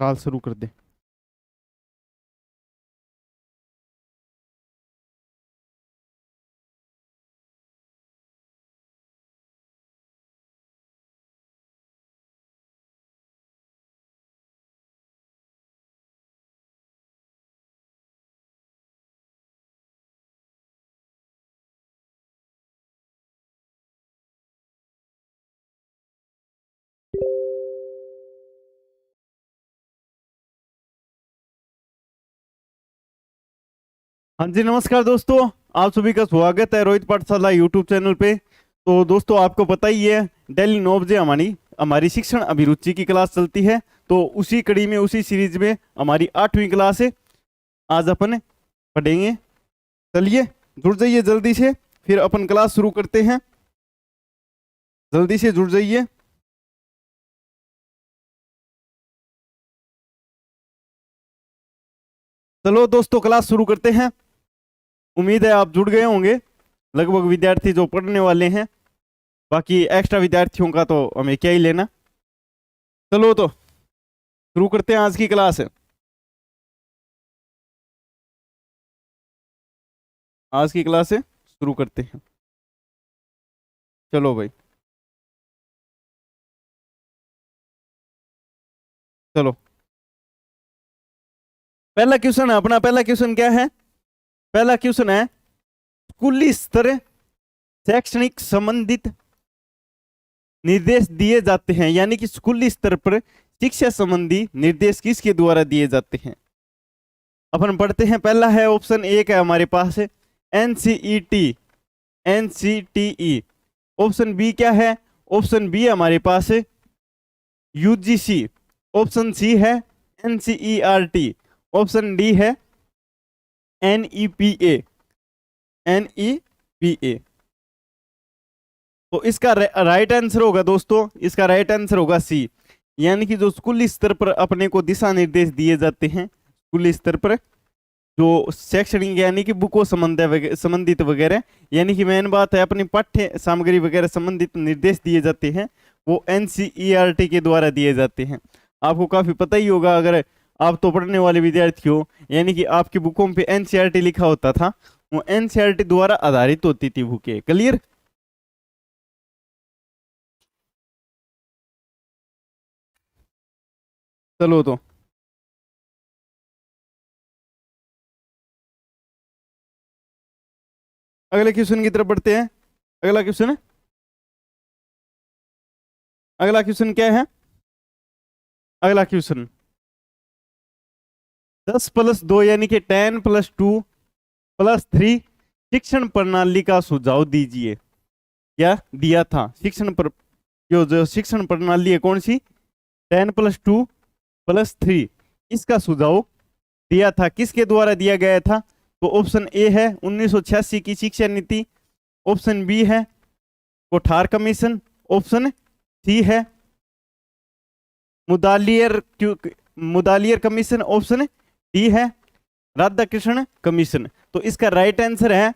Call शुरू कर दे। हाँ जी, नमस्कार दोस्तों। आप सभी का स्वागत है रोहित पाठशाला यूट्यूब चैनल पे। तो दोस्तों, आपको पता ही है डेली 9 बजे हमारी हमारी शिक्षण अभिरुचि की क्लास चलती है। तो उसी कड़ी में, उसी सीरीज में हमारी 8वीं क्लास है। आज अपन पढ़ेंगे। चलिए जुड़ जाइए जल्दी से, फिर अपन क्लास शुरू करते हैं। जल्दी से जुड़ जाइए। चलो दोस्तों, क्लास शुरू करते हैं। उम्मीद है आप जुड़ गए होंगे, लगभग विद्यार्थी जो पढ़ने वाले हैं। बाकी एक्स्ट्रा विद्यार्थियों का तो हमें क्या ही लेना। चलो तो शुरू करते हैं आज की क्लास। आज की क्लास शुरू करते हैं। चलो भाई, चलो। पहला क्वेश्चन है अपना। पहला क्वेश्चन क्या है? पहला क्वेश्चन है, स्कूली स्तर शैक्षणिक संबंधित निर्देश दिए जाते हैं, यानी कि स्कूली स्तर पर शिक्षा संबंधी निर्देश किसके द्वारा दिए जाते हैं? अपन पढ़ते हैं। पहला है ऑप्शन एक है हमारे पास एनसीईटी, एनसीटीई। ऑप्शन बी क्या है? ऑप्शन बी हमारे पास यूजीसी। ऑप्शन सी है एनसीईआरटी। ऑप्शन डी है एनईपीए, एनईपीए। तो इसका राइट आंसर होगा दोस्तों, इसका राइट आंसर होगा सी, यानी कि जो स्कूली स्तर पर अपने को दिशा निर्देश दिए जाते हैं, स्कूली स्तर पर जो शैक्षणिक यानी कि बुकों संबंधित वगैरह, यानी कि मेन बात है अपनी पाठ्य सामग्री वगैरह संबंधित निर्देश दिए जाते हैं, वो एनसीईआरटी के द्वारा दिए जाते हैं। आपको काफी पता ही होगा, अगर आप तो पढ़ने वाले विद्यार्थी हो, यानी कि आपकी बुकों पे एनसीईआरटी लिखा होता था, वो एनसीईआरटी द्वारा आधारित होती थी बुकें। क्लियर? चलो तो अगले क्वेश्चन की तरफ बढ़ते हैं। अगला क्वेश्चन, अगला क्वेश्चन क्या है? अगला क्वेश्चन 10+2 यानी कि 10+2+3 शिक्षण प्रणाली का सुझाव दीजिए। क्या दिया था शिक्षण पर? जो शिक्षण प्रणाली है कौन सी? 10+2+3, इसका सुझाव दिया था, किसके द्वारा दिया गया था? तो ऑप्शन ए है 1986 की शिक्षा नीति। ऑप्शन बी है कोठार कमीशन। ऑप्शन सी है मुदालियर कमीशन। ऑप्शन डी है राधाकृष्ण कमीशन। तो इसका राइट आंसर है,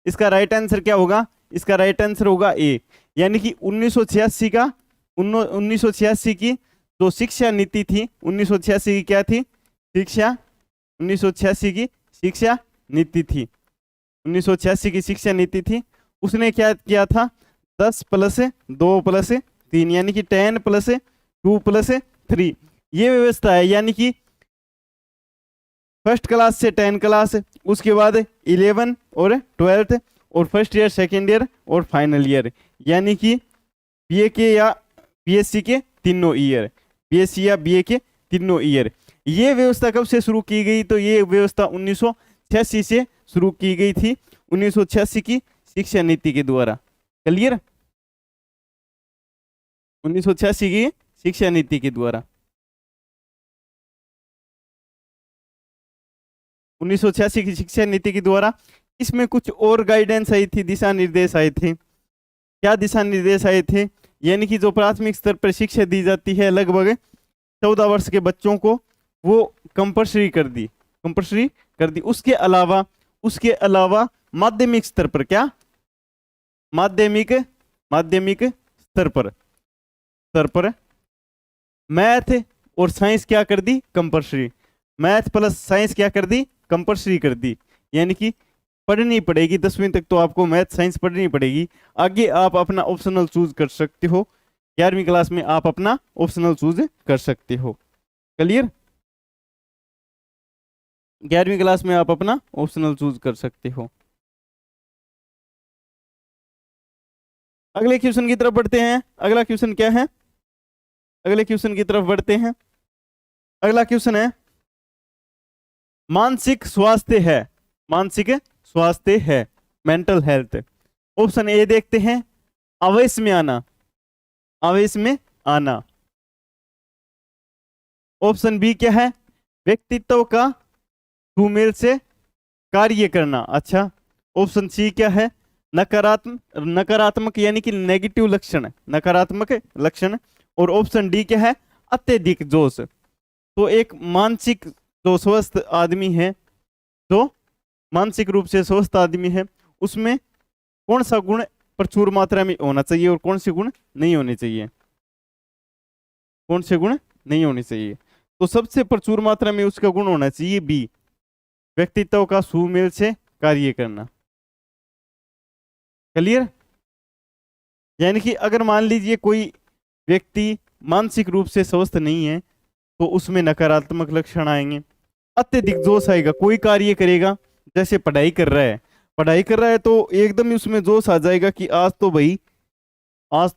इसका राइट आंसर क्या होगा? इसका राइट आंसर होगा ए, यानी कि 1986 की जो शिक्षा नीति थी, 1986 की क्या थी? शिक्षा 1986 की शिक्षा नीति थी, 1986 की शिक्षा नीति थी। उसने क्या किया था? 10+2+3 यानी कि 10+2+3 ये व्यवस्था है, यानी कि फर्स्ट क्लास से 10 क्लास, उसके बाद 11 और 12th, और फर्स्ट ईयर, सेकेंड ईयर और फाइनल ईयर, यानी कि बीए के या बीएससी के तीनों ईयर, बीएससी या बीए के तीनों ईयर। ये व्यवस्था कब से शुरू की गई? तो ये व्यवस्था 1986 से शुरू की गई थी, 1986 की शिक्षा नीति के द्वारा। क्लियर? 1986 की शिक्षा नीति के द्वारा, 1986 की शिक्षा नीति के द्वारा। इसमें कुछ और गाइडेंस आई थी, दिशा निर्देश आए थे। क्या दिशा निर्देश आए थे? यानी कि जो प्राथमिक स्तर पर शिक्षा दी जाती है लगभग 14 वर्ष के बच्चों को, वो कंपल्सरी कर दी, कंपल्सरी कर दी। उसके अलावा माध्यमिक स्तर पर, क्या माध्यमिक माध्यमिक स्तर पर मैथ, और साइंस क्या कर दी, कंपल्सरी। मैथ प्लस साइंस क्या कर दी, कंपल्सरी कर दी। यानी कि पढ़नी पड़ेगी, 10वीं तक तो आपको मैथ साइंस पढ़नी पड़ेगी। आगे आप अपना ऑप्शनल चूज कर सकते हो, 11वीं क्लास में आप अपना ऑप्शनल चूज कर सकते हो। क्लियर? 11वीं क्लास में आप अपना ऑप्शनल चूज कर सकते हो। अगले क्वेश्चन की तरफ बढ़ते हैं। अगला क्वेश्चन क्या है, अगले क्वेश्चन की तरफ बढ़ते हैं। अगला क्वेश्चन है मानसिक स्वास्थ्य है, मानसिक स्वास्थ्य है, मेंटल हेल्थ। ऑप्शन ए देखते हैं, आवेश में आना, आवेश में आना। ऑप्शन बी क्या है, व्यक्तित्व का सुमेल से कार्य करना। अच्छा। ऑप्शन सी क्या है, नकारात्मक, नकारात्मक यानी कि नेगेटिव लक्षण, नकारात्मक लक्षण। और ऑप्शन डी क्या है, अत्यधिक जोश। तो एक मानसिक जो स्वस्थ आदमी है, जो मानसिक रूप से स्वस्थ आदमी है, उसमें कौन सा गुण प्रचुर मात्रा में होना चाहिए और कौन से गुण नहीं होने चाहिए, कौन से गुण नहीं होने चाहिए। तो सबसे प्रचुर मात्रा में उसका गुण होना चाहिए बी, व्यक्तित्व का सुमेल से कार्य करना। क्लियर? यानी कि अगर मान लीजिए कोई व्यक्ति मानसिक रूप से स्वस्थ नहीं है तो उसमें नकारात्मक लक्षण आएंगे, अत्यधिक जोश आएगा, कोई कार्य करेगा, जैसे पढ़ाई कर रहा है, पढ़ाई कर रहा है तो एकदम ही उसमें जोश आ जाएगा कि आज तो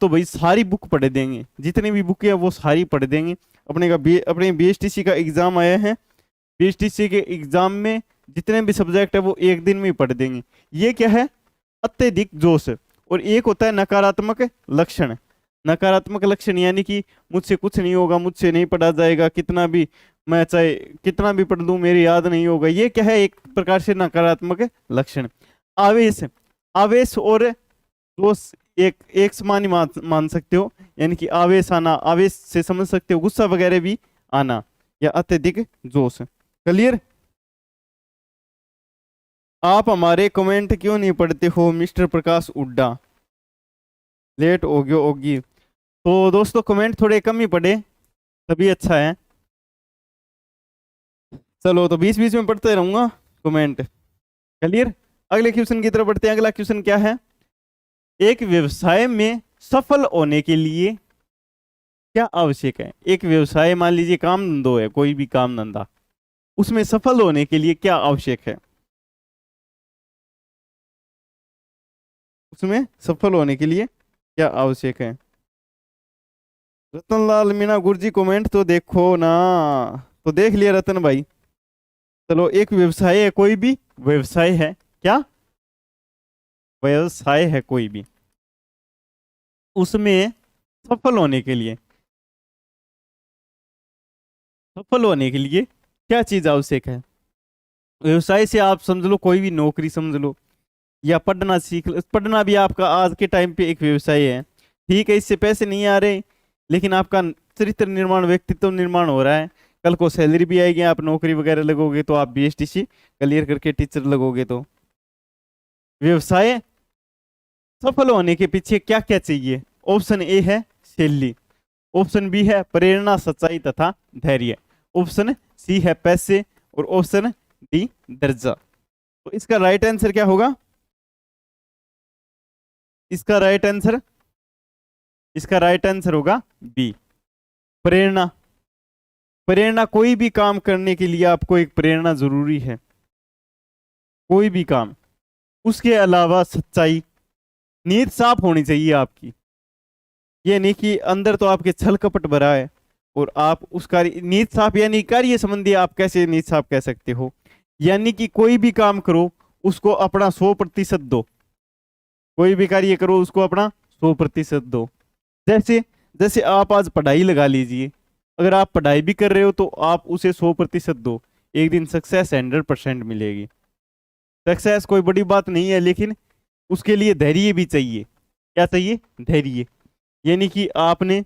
भाई सारी बुक पढ़ देंगे, जितनी भी बुक है वो सारी पढ़ देंगे। अपने बीएसटीसी का एग्जाम आया है, बीएसटीसी के एग्जाम में जितने भी सब्जेक्ट है वो एक दिन में ही पढ़ देंगे। ये क्या है, अत्यधिक जोश। और एक होता है नकारात्मक लक्षण, नकारात्मक लक्षण यानी कि मुझसे कुछ नहीं होगा, मुझसे नहीं पढ़ा जाएगा, कितना भी मैं चाहे कितना भी पढ़ लूं मेरी याद नहीं होगा। ये क्या है, एक प्रकार से नकारात्मक लक्षण। आवेश, आवेश और जोश एक समान ही मान सकते हो, यानी कि आवेश आना, आवेश से समझ सकते हो गुस्सा वगैरह भी आना, या अत्यधिक जोश। क्लियर? आप हमारे कमेंट क्यों नहीं पढ़ते हो मिस्टर प्रकाश उड्डा, लेट हो गयो होगी। तो दोस्तों कमेंट थोड़े कम ही पढ़े तभी अच्छा है। चलो तो बीच बीच में पढ़ते रहूंगा कमेंट। क्लियर? अगले क्वेश्चन की तरफ बढ़ते हैं। अगला क्वेश्चन क्या है, एक व्यवसाय में सफल होने के लिए क्या आवश्यक है। एक व्यवसाय, मान लीजिए काम धंधो है, कोई भी काम धंधा, उसमें सफल होने के लिए क्या आवश्यक है, उसमें सफल होने के लिए क्या आवश्यक है। रतनलाल मीना गुरुजी कमेंट तो देखो ना, तो देख लिया रतन भाई। चलो, एक व्यवसाय है, कोई भी व्यवसाय है, क्या व्यवसाय है कोई भी, उसमें सफल होने के लिए, सफल होने के लिए क्या चीज आवश्यक है। व्यवसाय से आप समझ लो कोई भी नौकरी समझ लो, या पढ़ना सीख लो। पढ़ना भी आपका आज के टाइम पे एक व्यवसाय है। ठीक है, इससे पैसे नहीं आ रहे, लेकिन आपका चरित्र निर्माण, व्यक्तित्व निर्माण हो रहा है। कल को सैलरी भी आएगी, आप नौकरी वगैरह लगोगे तो आप बीएसटीसी क्लियर करके टीचर लगोगे। तो व्यवसाय सफल होने के पीछे क्या क्या चाहिए। ऑप्शन ए है शैली, ऑप्शन बी है प्रेरणा, सच्चाई तथा धैर्य, ऑप्शन सी है पैसे, और ऑप्शन डी दर्जा। तो इसका राइट आंसर क्या होगा, इसका राइट आंसर, इसका राइट आंसर होगा बी, प्रेरणा। प्रेरणा, कोई भी काम करने के लिए आपको एक प्रेरणा जरूरी है, कोई भी काम। उसके अलावा सच्चाई, नीयत साफ होनी चाहिए आपकी। ये नहीं कि अंदर तो आपके छल कपट भरा है और आप उसका नीयत साफ, यानी कार्य संबंधी आप कैसे नीयत साफ कह सकते हो। यानी कि कोई भी काम करो उसको अपना 100% दो, कोई भी कार्य करो उसको अपना 100% दो। जैसे जैसे आप आज पढ़ाई लगा लीजिए, अगर आप पढ़ाई भी कर रहे हो तो आप उसे 100% दो, एक दिन सक्सेस 100% मिलेगी। सक्सेस कोई बड़ी बात नहीं है, लेकिन उसके लिए धैर्य भी चाहिए। क्या चाहिए, धैर्य। यानी कि आपने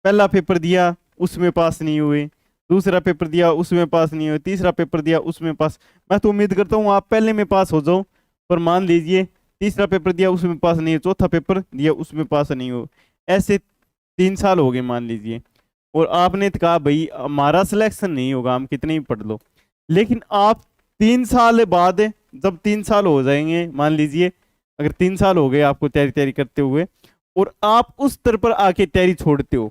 पहला पेपर दिया उसमें पास नहीं हुए, दूसरा पेपर दिया उसमें पास नहीं हुए, तीसरा पेपर दिया उसमें पास। मैं तो उम्मीद करता हूँ आप पहले में पास हो जाओ, पर मान लीजिए तीसरा पेपर दिया उसमें पास नहीं हो, चौथा पेपर दिया उसमें पास नहीं हो, ऐसे 3 साल हो गए मान लीजिए, और आपने तो कहा भाई हमारा सिलेक्शन नहीं होगा, हम कितने ही पढ़ लो। लेकिन आप 3 साल बाद, जब 3 साल हो जाएंगे, मान लीजिए अगर 3 साल हो गए आपको तैयारी तैयारी करते हुए, और आप उस स्तर पर आके तैयारी छोड़ते हो,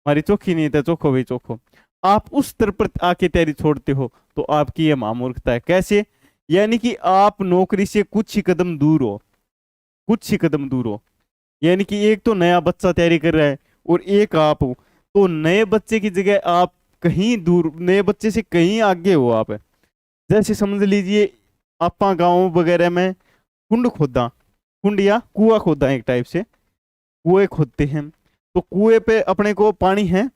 हमारी चोखी नहीं था, चोखो भाई चोखो, आप उस स्तर पर आके तैयारी छोड़ते हो, तो आपकी ये महामूर्खता है। कैसे? यानी कि आप नौकरी से कुछ ही कदम दूर हो, कुछ ही कदम दूर हो। यानी कि एक तो नया बच्चा तैयारी कर रहा है और एक आप हो, तो नए बच्चे की जगह आप कहीं दूर, नए बच्चे से कहीं आगे हो आप। जैसे समझ लीजिए आपा गांव वगैरह में कुंड खोदा, कुंड या कुआं खोदा, एक टाइप से कुएं खोदते हैं, तो कुएं पे अपने को पानी है,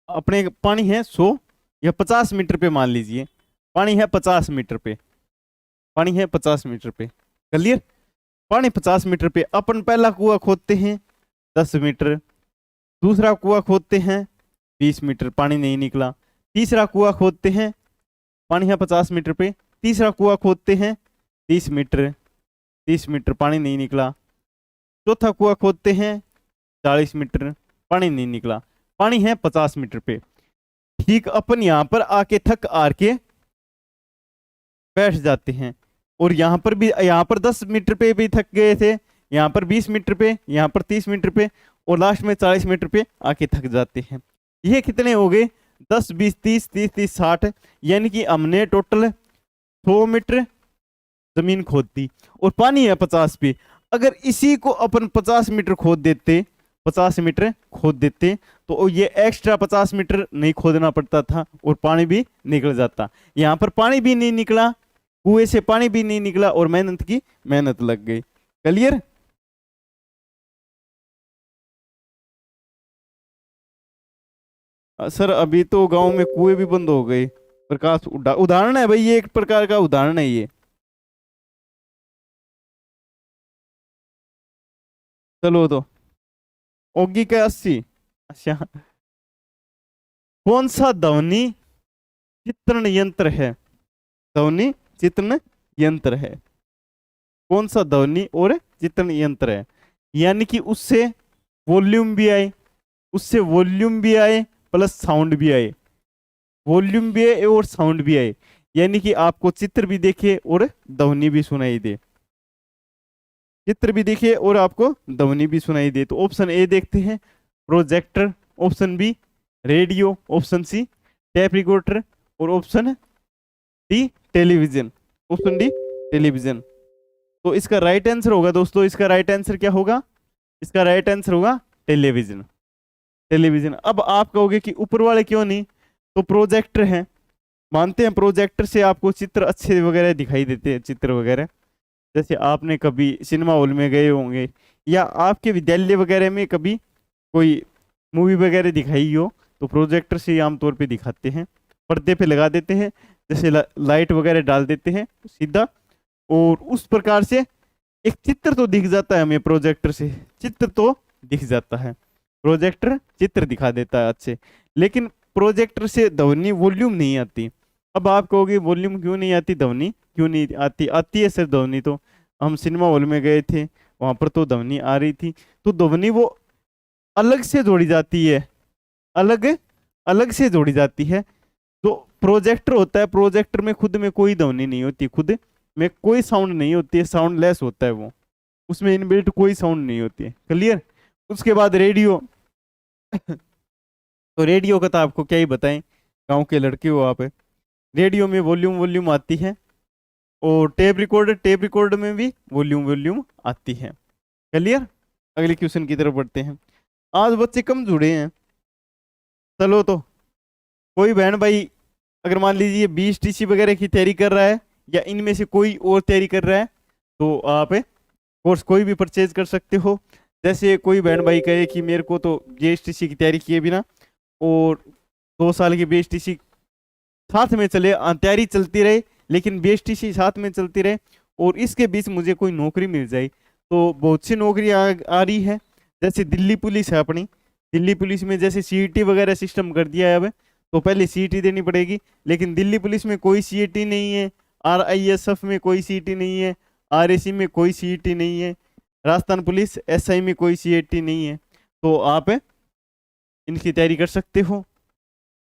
अपने पानी है 100 या 50 मीटर पे, मान लीजिए पानी है 50 मीटर पे, पानी है 50 मीटर पे, क्लियर? पानी 50 मीटर पे, अपन पहला कुआं खोदते हैं 10 मीटर, दूसरा कुआं खोदते हैं 20 मीटर, पानी नहीं निकला, तीसरा कुआं खोदते हैं, पानी है 50 मीटर पे, तीसरा कुआं खोदते हैं 30 मीटर, 30 मीटर, पानी नहीं निकला, चौथा कुआं खोदते हैं 40 मीटर, पानी नहीं निकला, पानी है 50 मीटर पे। ठीक अपन यहाँ पर आके थक हार के बैठ जाते हैं, और यहाँ पर भी, यहाँ पर 10 मीटर पे भी थक गए थे, यहाँ पर 20 मीटर पे, यहाँ पर 30 मीटर पे, और लास्ट में 40 मीटर पे आके थक जाते हैं। ये कितने हो गए? 10 20 30 30 30 60, यानी कि हमने टोटल 100 मीटर जमीन खोद दी, और पानी है 50 पे। अगर इसी को अपन 50 मीटर खोद देते, 50 मीटर खोद देते, तो ये एक्स्ट्रा 50 मीटर नहीं खोदना पड़ता था और पानी भी निकल जाता। यहाँ पर पानी भी नहीं निकला, कुएं से पानी भी नहीं निकला, और मेहनत की मेहनत लग गई। क्लियर? सर अभी तो गांव में कुएं भी बंद हो गए, प्रकाश उदाहरण है भाई, ये एक प्रकार का उदाहरण है ये। चलो तो ओगी का 80। अच्छा, कौन सा ध्वनि चित्रण यंत्र है? ध्वनि चित्रण यंत्र है, कौन सा ध्वनि और चित्रण यंत्र है? यानी कि उससे वॉल्यूम भी आए, उससे वॉल्यूम भी आए प्लस साउंड भी आए, वॉल्यूम भी आए और साउंड भी आए, यानी कि आपको चित्र भी देखे और ध्वनि भी सुनाई दे, चित्र भी दिखे और आपको ध्वनि भी सुनाई दे। तो ऑप्शन ए देखते हैं, projector, option B radio, option C tape recorder, और option D television, option D television. तो इसका राइट आंसर होगा दोस्तों, इसका राइट आंसर क्या होगा? इसका राइट आंसर होगा टेलीविजन, टेलीविजन। अब आप कहोगे कि ऊपर वाले क्यों नहीं? तो प्रोजेक्टर है, मानते हैं प्रोजेक्टर से आपको चित्र अच्छे वगैरह दिखाई देते हैं, चित्र वगैरह, जैसे आपने कभी सिनेमा हॉल में गए होंगे या आपके विद्यालय वगैरह में कभी कोई मूवी वगैरह दिखाई हो, तो प्रोजेक्टर से आमतौर पे दिखाते हैं, पर्दे पे लगा देते हैं, जैसे लाइट वगैरह डाल देते हैं सीधा, और उस प्रकार से एक चित्र तो दिख जाता है हमें, प्रोजेक्टर से चित्र तो दिख जाता है, प्रोजेक्टर चित्र दिखा देता है अच्छे, लेकिन प्रोजेक्टर से ध्वनि वॉल्यूम नहीं आती। अब आप कहोगे वॉल्यूम क्यों नहीं आती, ध्वनि क्यों नहीं आती? आती है सर ध्वनि, तो हम सिनेमा हॉल में गए थे, वहां पर तो ध्वनि आ रही थी, तो ध्वनि वो अलग से जोड़ी जाती है, अलग अलग से जोड़ी जाती है। तो प्रोजेक्टर होता है, प्रोजेक्टर में खुद में कोई ध्वनि नहीं होती, खुद में कोई साउंड नहीं होती है, साउंड लेस होता है वो, उसमें इनबिल्ट कोई साउंड नहीं होती है। क्लियर? उसके बाद रेडियो। तो रेडियो का तो आपको क्या ही बताएं, गांव के लड़के हो आप। रेडियो में वॉल्यूम वॉल्यूम आती है, और टेप रिकॉर्डर, टेप रिकॉर्डर में भी वॉल्यूम वॉल्यूम आती है। क्लियर? अगले क्वेश्चन की तरफ बढ़ते हैं। आज बच्चे कम जुड़े हैं, चलो तो कोई बहन भाई अगर मान लीजिए BSTC वगैरह की तैयारी कर रहा है, या इनमें से कोई और तैयारी कर रहा है, तो आप कोर्स कोई भी परचेज कर सकते हो। जैसे कोई बहन भाई कहे कि मेरे को तो BSTC की तैयारी किए बिना और 2 साल की BSTC साथ में चले, तैयारी चलती रहे, लेकिन BSTC साथ में चलती रहे, और इसके बीच मुझे कोई नौकरी मिल जाए, तो बहुत सी नौकरी आ रही है। जैसे दिल्ली पुलिस है अपनी, दिल्ली पुलिस में जैसे CET वगैरह सिस्टम कर दिया है अब, तो पहले CET देनी पड़ेगी, लेकिन दिल्ली पुलिस में कोई CET नहीं है, RISF में कोई CET नहीं है, RAC में कोई CET नहीं है, राजस्थान पुलिस SI में कोई CET नहीं है। तो आप इनकी तैयारी कर सकते हो,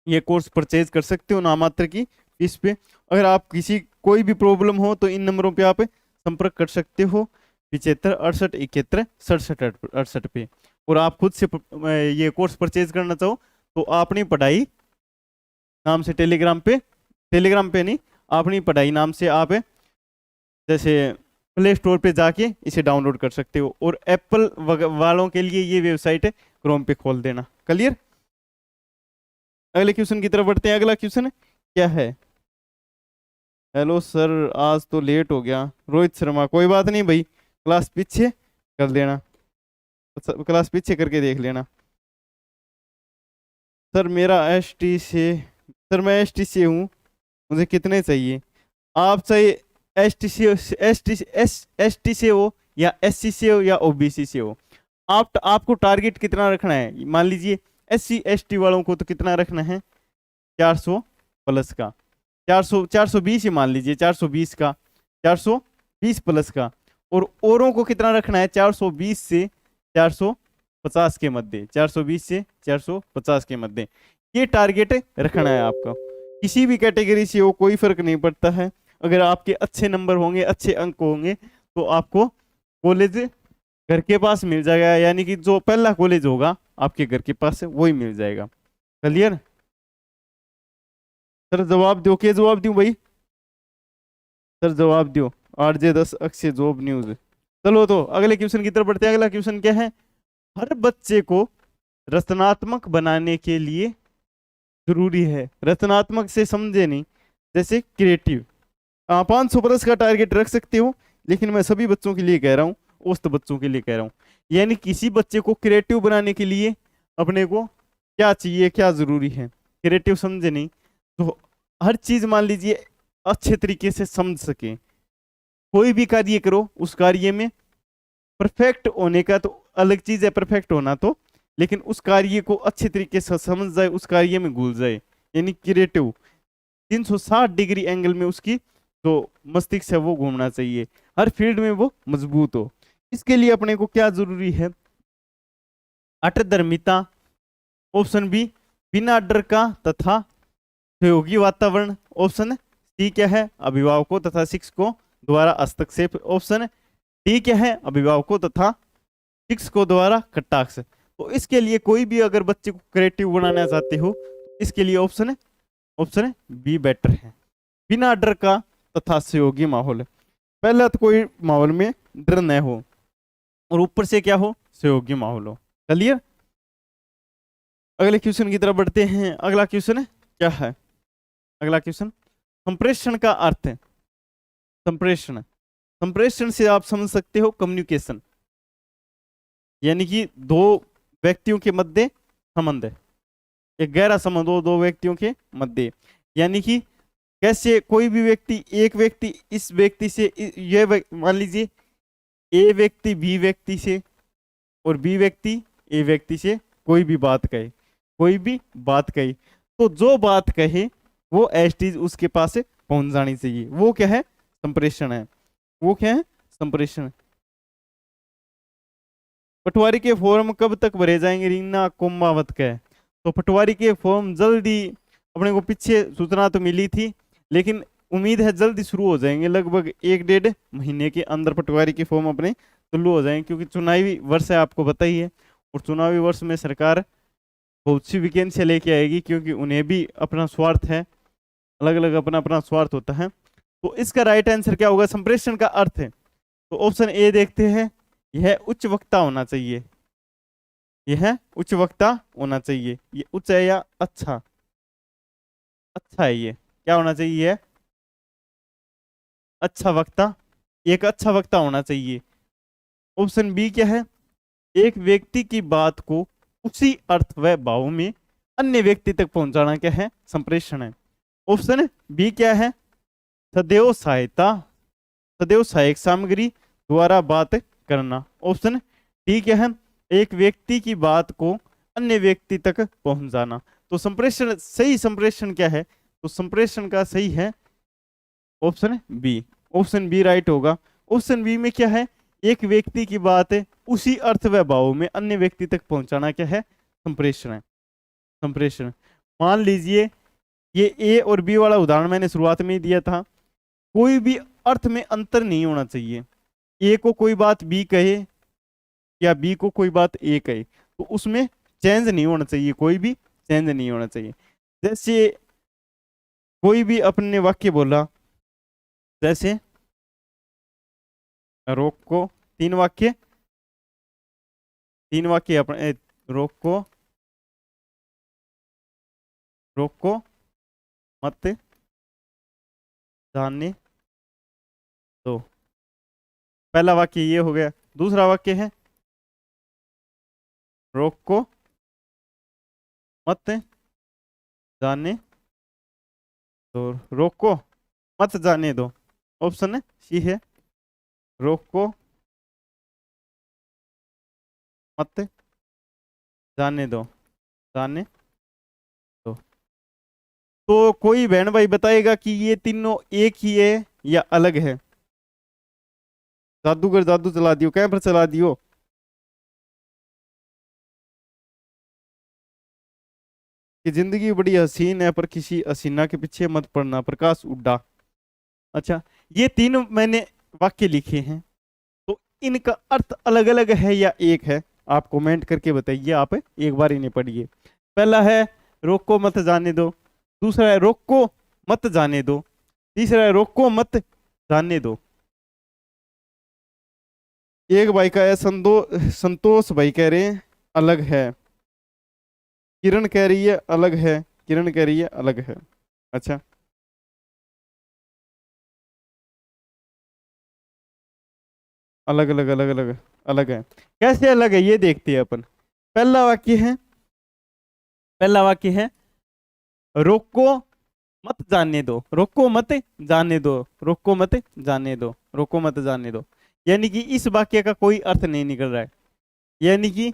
ये कोर्स परचेज कर सकते हो नामात्र की फीस पे। अगर आप किसी कोई भी प्रॉब्लम हो तो इन नंबरों पे आप संपर्क कर सकते हो, 75 68 71 67 68 पे। और आप खुद से ये कोर्स परचेज करना चाहो तो अपनी पढ़ाई नाम से टेलीग्राम पे नहीं, अपनी पढ़ाई नाम से आप जैसे प्ले स्टोर पे जाके इसे डाउनलोड कर सकते हो। और एप्पल वालों के लिए ये वेबसाइट है, क्रोम पे खोल देना। क्लियर? अगले क्वेश्चन की तरफ बढ़ते हैं। अगला क्वेश्चन क्या है? हेलो सर, आज तो लेट हो गया। रोहित शर्मा, कोई बात नहीं भाई, क्लास पीछे कर देना, क्लास पीछे करके देख लेना। सर मेरा एसटी से, सर मैं एसटी से हूँ, मुझे कितने चाहिए? आप चाहिए एसटी से हो या एससी से हो या ओबीसी से हो, आपको टारगेट कितना रखना है? मान लीजिए एससी एसटी वालों को तो कितना रखना है? 400 प्लस का, 420 ही मान लीजिए, 420 का, 420 प्लस का। और औरों को कितना रखना है? 420 से 450 के मध्य, 420 से 450 के मध्य, ये टारगेट रखना है आपका। किसी भी कैटेगरी से हो, कोई फर्क नहीं पड़ता है। अगर आपके अच्छे नंबर होंगे, अच्छे अंक होंगे, तो आपको कॉलेज घर के पास मिल जाएगा, यानी कि जो पहला कॉलेज होगा आपके घर के पास है वही मिल जाएगा। क्लियर? सर जवाब दो, के जवाब दूं भाई? सर जवाब दो, RJ10 अक्षय जॉब न्यूज। चलो तो अगले क्वेश्चन की तरफ बढ़ते हैं। अगला क्वेश्चन क्या है? हर बच्चे को रचनात्मक बनाने के लिए जरूरी है, रचनात्मक से समझे नहीं, जैसे क्रिएटिव। 500 प्लस का टारगेट रख सकते हो, लेकिन मैं सभी बच्चों के लिए कह रहा हूँ, औसत बच्चों के लिए कह रहा हूँ। यानी किसी बच्चे को क्रिएटिव बनाने के लिए अपने को क्या चाहिए, क्या जरूरी है? क्रिएटिव समझे नहीं तो हर चीज मान लीजिए अच्छे तरीके से समझ सके। कोई भी कार्य करो, उस कार्य में परफेक्ट होने का तो अलग चीज है, परफेक्ट होना तो, लेकिन उस कार्य को अच्छे तरीके से समझ जाए, उस कार्य में घुल जाए, यानी क्रिएटिव। 360 डिग्री एंगल में उसकी जो मस्तिष्क है वो घूमना चाहिए, हर फील्ड में वो मजबूत हो। इसके लिए अपने को क्या जरूरी है? अटधर्मिता, ऑप्शन बी बिना डर का तथा सहयोगी वातावरण, ऑप्शन सी क्या है? अभिभावकों तथा शिक्षकों द्वारा हस्तक्षेप, ऑप्शन डी क्या है? अभिभावकों तथा शिक्षकों द्वारा कटाक्ष। तो इसके लिए कोई भी अगर बच्चे को क्रिएटिव बनाना चाहते हो, इसके लिए ऑप्शन बी बेटर है, बिना डर का तथा सहयोगी माहौल। पहला तो कोई माहौल में डर न हो, और ऊपर से क्या हो? सहयोगी माहौल हो। क्लियर? अगले क्वेश्चन की तरफ बढ़ते हैं। अगला क्वेश्चन क्या है? अगला क्वेश्चन संप्रेषण का अर्थ है। संप्रेषण से आप समझ सकते हो कम्युनिकेशन, यानी कि दो व्यक्तियों के मध्य संबंध है, एक गहरा संबंध हो दो व्यक्तियों के मध्य। यानी कि कैसे कोई भी व्यक्ति, एक व्यक्ति इस व्यक्ति से, ये मान लीजिए ए व्यक्ति बी व्यक्ति से और बी व्यक्ति ए व्यक्ति से कोई भी बात कहे, तो जो बात कहे वो एसटीज उसके पास पहुंच जानी चाहिए। वो क्या है? संप्रेषण है। वो क्या है? संप्रेषण। पटवारी के फॉर्म कब तक भरे जाएंगे? रीना कुंभावत का है। तो पटवारी के फॉर्म जल्दी, अपने को पीछे सूचना तो मिली थी, लेकिन उम्मीद है जल्दी शुरू हो जाएंगे, लगभग 1-1.5 महीने के अंदर पटवारी के फॉर्म अपने चालू हो जाएंगे, क्योंकि चुनावी वर्ष है, आपको पता ही है। और चुनावी वर्ष में सरकार बहुत सी वैकेंसी लेके आएगी, क्योंकि उन्हें भी अपना स्वार्थ है, अलग अलग अपना स्वार्थ होता है। तो इसका राइट आंसर क्या होगा? संप्रेषण का अर्थ है, तो ऑप्शन ए देखते हैं, यह उच्च वक्ता होना चाहिए, यह उच्च वक्ता होना चाहिए। ये उच्च है या अच्छा? अच्छा है। ये क्या होना चाहिए? अच्छा वक्ता, एक अच्छा वक्ता होना चाहिए। ऑप्शन बी क्या है? एक व्यक्ति की बात को उसी अर्थ व भाव में अन्य व्यक्ति तक पहुंचाना क्या है? संप्रेषण है। ऑप्शन बी क्या है? सदैव सहायक सामग्री द्वारा बात करना। ऑप्शन डी क्या है? एक व्यक्ति की बात को अन्य व्यक्ति तक पहुंचाना। तो संप्रेषण, सही संप्रेषण क्या है? तो संप्रेषण का सही है option B, option B right होगा। ऑप्शन बी में क्या है? एक व्यक्ति की बात है उसी अर्थ व भाव में अन्य व्यक्ति तक पहुंचाना क्या है? संप्रेषण है। संप्रेषण। मान लीजिए ये ए और बी वाला उदाहरण मैंने शुरुआत में ही दिया था। कोई भी अर्थ में अंतर नहीं होना चाहिए। ए को कोई बात बी कहे या बी को कोई बात ए कहे तो उसमें चेंज नहीं होना चाहिए, कोई भी चेंज नहीं होना चाहिए। जैसे कोई भी अपने वाक्य बोला, जैसे रोक को, तीन वाक्य अपने रोक को मत जाने दो। पहला वाक्य ये हो गया। दूसरा वाक्य है रोक को मत जाने दो। रोक को मत जाने दो, ऑप्शन है सी है। रोक को मत जाने दो, जाने दो। तो कोई बहन भाई बताएगा कि ये तीनों एक ही है या अलग है? जादूगर जादू चला दियो, कैमरा चला दियो। कि जिंदगी बड़ी हसीन है पर किसी हसीना के पीछे मत पड़ना, प्रकाश उड्डा। अच्छा, ये तीनों मैंने वाक्य लिखे हैं, तो इनका अर्थ अलग अलग है या एक है? आप कमेंट करके बताइए। आप एक बार इन्हें पढ़िए। पहला है रोक को मत जाने दो, दूसरा है रोक को मत जाने दो, तीसरा है रोक को मत जाने दो। एक भाई का है संतोष भाई कह रहे हैं अलग है, किरण कह रही है अलग है, किरण कह रही है अलग है। अच्छा, अलग अलग अलग अलग अलग है। कैसे अलग है ये देखते हैं अपन। पहला वाक्य है रोक को मत जाने दो, रोक को मत जाने दो, रोक को मत जाने दो, रोक को मत जाने दो। यानी कि इस वाक्य का कोई अर्थ नहीं निकल रहा है। यानी कि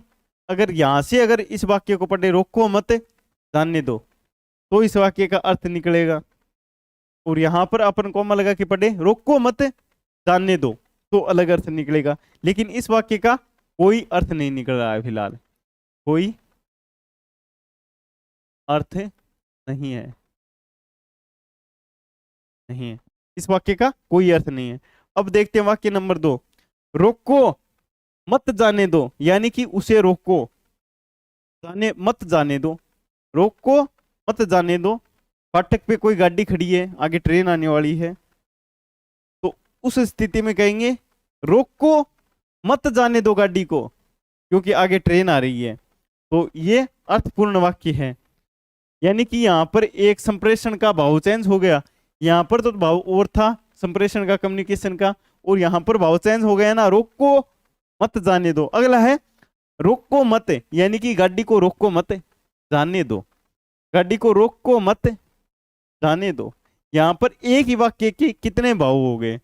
अगर यहां से अगर इस वाक्य को पढ़े रोक को मत जाने दो तो इस वाक्य का अर्थ निकलेगा, और यहां पर अपन कॉमा लगा के पढ़े रोक को मत जाने दो तो अलग अर्थ निकलेगा। लेकिन इस वाक्य का कोई अर्थ नहीं निकल रहा है फिलहाल, कोई अर्थ नहीं है, नहीं है। इस वाक्य का कोई अर्थ नहीं है। अब देखते हैं वाक्य नंबर 2। रोको मत जाने दो, यानी कि उसे रोको, मत जाने दो, रोको मत जाने दो। फाटक पे कोई गाड़ी खड़ी है, आगे ट्रेन आने वाली है, तो उस स्थिति में कहेंगे रोको मत जाने दो गाड़ी को, क्योंकि आगे ट्रेन आ रही है। तो ये अर्थपूर्ण वाक्य है। यानी कि यहाँ पर एक संप्रेषण का भाव चेंज हो गया। यहाँ पर तो भाव और था संप्रेषण का, कम्युनिकेशन का, और यहाँ पर भाव चेंज हो गया ना, रोको मत जाने दो। अगला है रोको मत, यानी कि गाड़ी को रोको मत जाने दो, गाड़ी को रोको मत जाने दो। यहाँ पर एक ही वाक्य के कितने भाव हो गए,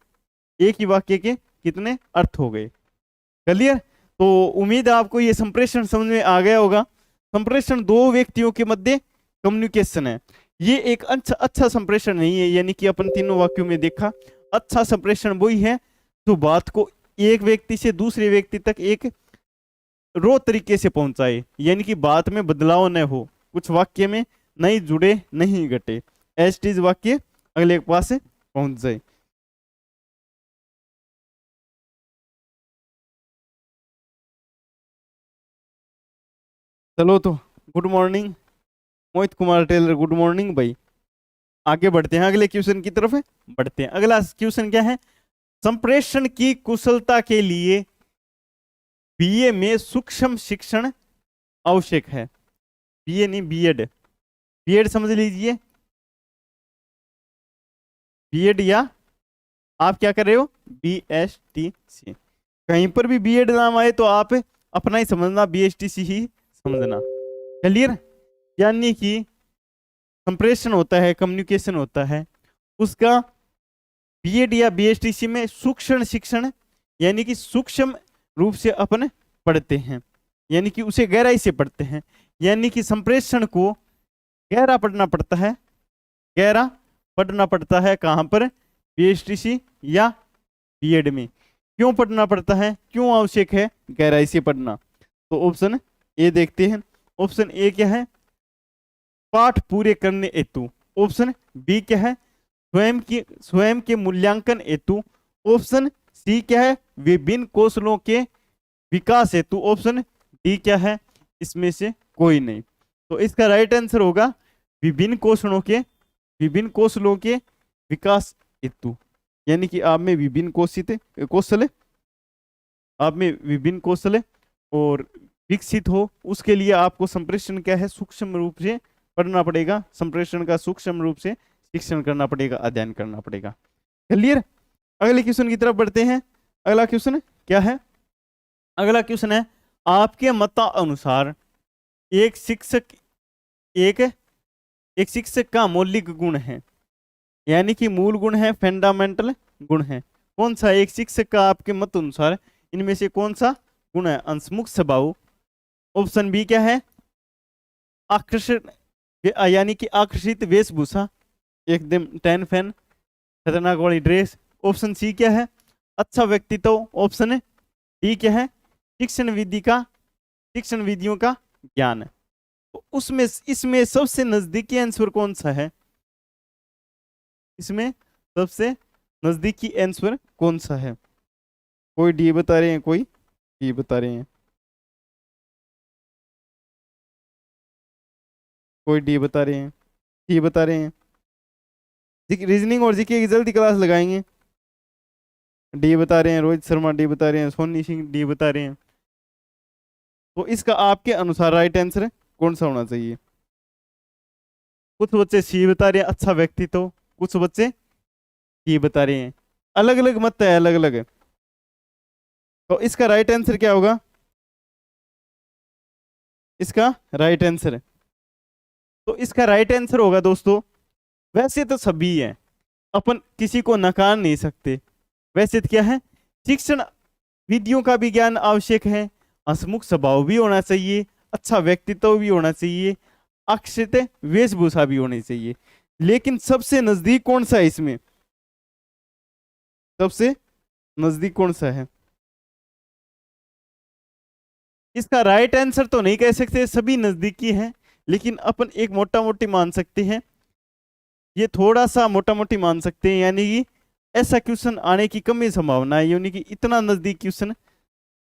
एक ही वाक्य के कितने अर्थ हो गए। क्लियर? तो उम्मीद है आपको ये संप्रेषण समझ में आ गया होगा। संप्रेषण दो व्यक्तियों के मध्य कम्युनिकेशन है। ये एक अच्छा संप्रेषण नहीं है, यानी कि अपन तीनों वाक्यों में देखा, अच्छा संप्रेषण वही है जो बात को एक व्यक्ति से दूसरे व्यक्ति तक एक रो तरीके से पहुंचाए, यानी कि बात में बदलाव न हो, कुछ वाक्य में नहीं जुड़े नहीं घटे, एज इट इज वाक्य अगले के पास पहुंच जाए। चलो तो good morning Mohit Kumar Taylor, good morning भाई। आगे बढ़ते हैं, अगले क्वेश्चन की तरफ बढ़ते हैं। अगला क्वेश्चन क्या है? संप्रेषण की कुशलता के लिए बीए में सूक्ष्म शिक्षण आवश्यक है। बीए नहीं, बीएड, बीएड समझ लीजिए। बीएड या आप क्या कर रहे हो, बीएसटीसी। कहीं पर भी बीएड नाम आए तो आप अपना ही समझना, बीएसटीसी ही समझना। क्लियर? यानी कि संप्रेषण होता है, कम्युनिकेशन होता है, उसका बीएड या बीएसटीसी में सूक्ष्म शिक्षण, यानी कि सूक्ष्म रूप से अपन पढ़ते हैं, यानी कि उसे गहराई से पढ़ते हैं। यानी कि संप्रेषण को गहरा पढ़ना पड़ता है, गहरा पढ़ना पड़ता है। कहां पर? बीएसटीसी या बीएड में। क्यों पढ़ना पड़ता है, क्यों आवश्यक है गहराई से पढ़ना? तो ऑप्शन ए देखते हैं। ऑप्शन ए क्या है? पाठ पूरे करने हेतु। ऑप्शन बी क्या है? स्वयं के मूल्यांकन हेतु। ऑप्शन सी क्या है? विभिन्न कौशलों के विकास हेतु। ऑप्शन डी क्या है? इसमें से कोई नहीं। तो इसका राइट आंसर होगा विभिन्न कौशलों के विकास हेतु। यानी कि आप में विभिन्न कौशल है और विकसित हो, उसके लिए आपको संप्रेषण क्या है, सूक्ष्म रूप से पढ़ना पड़ेगा। संप्रेषण का सूक्ष्म रूप से शिक्षण करना पड़ेगा, अध्ययन करना पड़ेगा। क्लियर? अगले क्वेश्चन की तरफ बढ़ते हैं। अगला क्वेश्चन क्या है? अगला क्वेश्चन है, आपके मतानुसार एक शिक्षक का मौलिक गुण है, यानी कि मूल गुण है, फंडामेंटल गुण है। कौन सा एक शिक्षक का आपके मत अनुसार इनमें से कौन सा गुण है? अंशमुख स्वभाव। ऑप्शन बी क्या है? आकर्षण, यानी कि आकर्षित वेशभूषा, एकदम टैन फैन खतरनाक वाली ड्रेस। ऑप्शन सी क्या है? अच्छा व्यक्तित्व। ऑप्शन डी क्या है? शिक्षण विधियों का ज्ञान। तो इसमें सबसे नजदीकी आंसर कौन सा है? इसमें सबसे नजदीकी आंसर कौन सा है? कोई डी बता रहे हैं, कोई डी बता रहे हैं, कोई डी बता रहे हैं, डी बता रहे हैं। रीजनिंग और जीके की जल्दी क्लास लगाएंगे। डी बता रहे हैं, रोहित शर्मा डी बता रहे हैं, सोनी सिंह डी बता रहे हैं। तो इसका आपके अनुसार राइट आंसर कौन सा होना चाहिए? कुछ बच्चे सी बता रहे हैं, अच्छा व्यक्तित्व। कुछ बच्चे डी बता रहे हैं। अलग अलग मत है, अलग अलग। तो इसका राइट आंसर क्या होगा? इसका राइट आंसर, तो इसका राइट आंसर होगा दोस्तों, वैसे तो सभी है, अपन किसी को नकार नहीं सकते। वैसे तो क्या है, शिक्षण विधियों का भी ज्ञान आवश्यक है, हंसमुख स्वभाव भी होना चाहिए, अच्छा व्यक्तित्व भी होना चाहिए, आकर्षित वेशभूषा भी होनी चाहिए। लेकिन सबसे नजदीक कौन सा है? इसमें सबसे नजदीक कौन सा है? इसका राइट आंसर तो नहीं कह सकते, सभी नजदीकी है, लेकिन अपन एक मोटा मोटी मान सकते हैं, ये थोड़ा सा मोटा मोटी मान सकते हैं। यानी कि ऐसा क्वेश्चन आने की कम संभावना है, यानी कि इतना नजदीक क्वेश्चन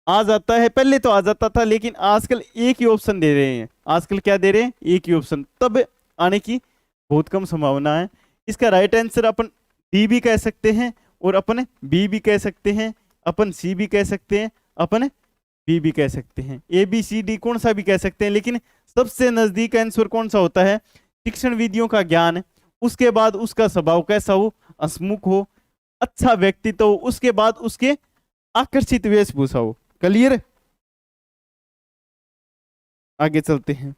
आ जाता है। पहले तो आ जाता था, लेकिन आजकल एक ही ऑप्शन दे रहे हैं। आजकल क्या दे रहे हैं? एक ही ऑप्शन, तब आने की बहुत कम संभावना है। इसका राइट आंसर अपन डी भी कह सकते हैं, और अपन बी भी कह सकते हैं, अपन सी भी कह सकते हैं, अपन बी भी कह सकते हैं, ए बी सी डी कौन सा भी कह सकते हैं। लेकिन सबसे नजदीक आंसर कौन सा होता है? शिक्षण विधियों का ज्ञान, उसके बाद उसका स्वभाव कैसा हो, हंसमुख हो, अच्छा व्यक्तित्व हो, उसके बाद उसके आकर्षित वेशभूषा हो। क्लियर? आगे चलते हैं।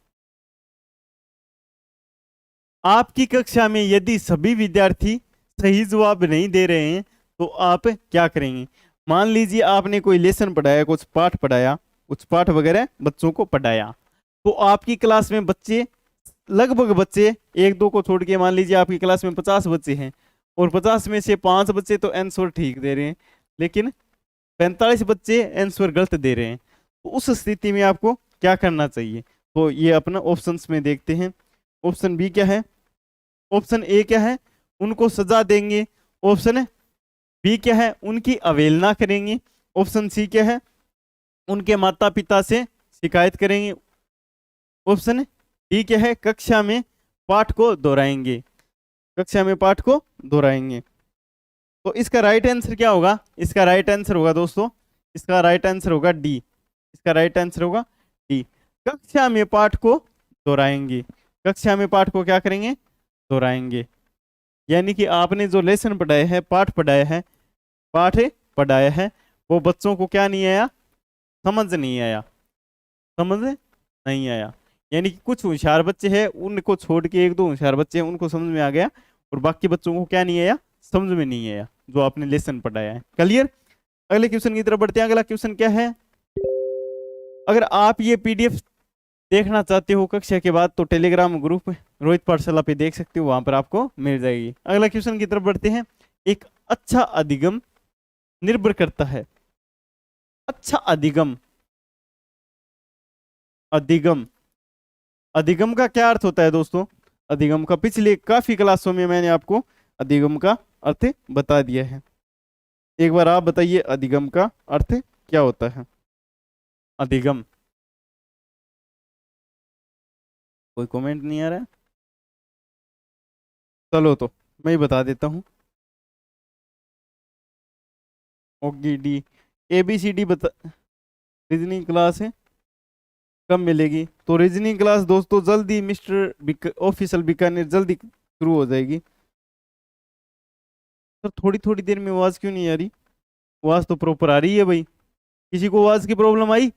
आपकी कक्षा में यदि सभी विद्यार्थी सही जवाब नहीं दे रहे हैं तो आप क्या करेंगे? मान लीजिए आपने कोई लेसन पढ़ाया, कुछ पाठ वगैरह बच्चों को पढ़ाया, तो आपकी क्लास में बच्चे, लगभग बच्चे, एक दो को छोड़ के मान लीजिए आपकी क्लास में 50 बच्चे हैं, और 50 में से 5 बच्चे तो आंसर ठीक दे रहे हैं, लेकिन 45 बच्चे आंसर गलत दे रहे हैं। तो उस स्थिति में आपको क्या करना चाहिए? तो ये अपना ऑप्शंस में देखते हैं। ऑप्शन बी क्या है? ऑप्शन ए क्या है? उनको सजा देंगे। ऑप्शन बी क्या है? उनकी अवहेलना करेंगे। ऑप्शन सी क्या है? उनके माता पिता से शिकायत करेंगे। ऑप्शन डी क्या है? कक्षा में पाठ को दोहराएंगे। तो इसका राइट आंसर क्या होगा? इसका राइट आंसर होगा दोस्तों, इसका राइट आंसर होगा डी। इसका राइट आंसर होगा डी, कक्षा में पाठ को दोहराएंगे। कक्षा में पाठ को क्या करेंगे? दोहराएंगे। यानी कि आपने जो लेसन पढ़ाया है, पाठ पढ़ाया है, वो बच्चों को क्या नहीं आया? समझ नहीं आया। यानी कि कुछ होशियार बच्चे हैं, उनको छोड़ के एक दो होशियार बच्चे हैं, उनको समझ में आ गया, और बाकी बच्चों को क्या नहीं आया? समझ में नहीं आया जो आपने लेसन पढ़ाया है। क्लियर? अगले क्वेश्चन की तरफ बढ़ते हैं। अगला क्वेश्चन क्या है? अगर आप ये पीडीएफ देखना चाहते हो कक्षा के बाद, तो टेलीग्राम ग्रुप रोहित पाठशाला पे देख सकते हो, वहां पर आपको मिल जाएगी। अगला क्वेश्चन की तरफ बढ़ते हैं। एक अच्छा अधिगम निर्भर करता है अच्छा अधिगम, अधिगम, अधिगम का क्या अर्थ होता है दोस्तों? अधिगम का पिछले काफी क्लासों में मैंने आपको अधिगम का अर्थ बता दिया है। एक बार आप बताइए अधिगम का अर्थ क्या होता है? अधिगम, कोई कमेंट नहीं आ रहा है? चलो तो मैं ही बता देता हूँ। Okay D, A B C D बता, रीजनिंग क्लास है कब मिलेगी? तो रीजनिंग क्लास दोस्तों जल्दी मिस्टर ऑफिशियल बीकानेर जल्दी शुरू हो जाएगी। सर थोड़ी थोड़ी देर में आवाज क्यों नहीं आ रही? आवाज तो प्रॉपर आ रही है भाई, किसी को आवाज की प्रॉब्लम आई?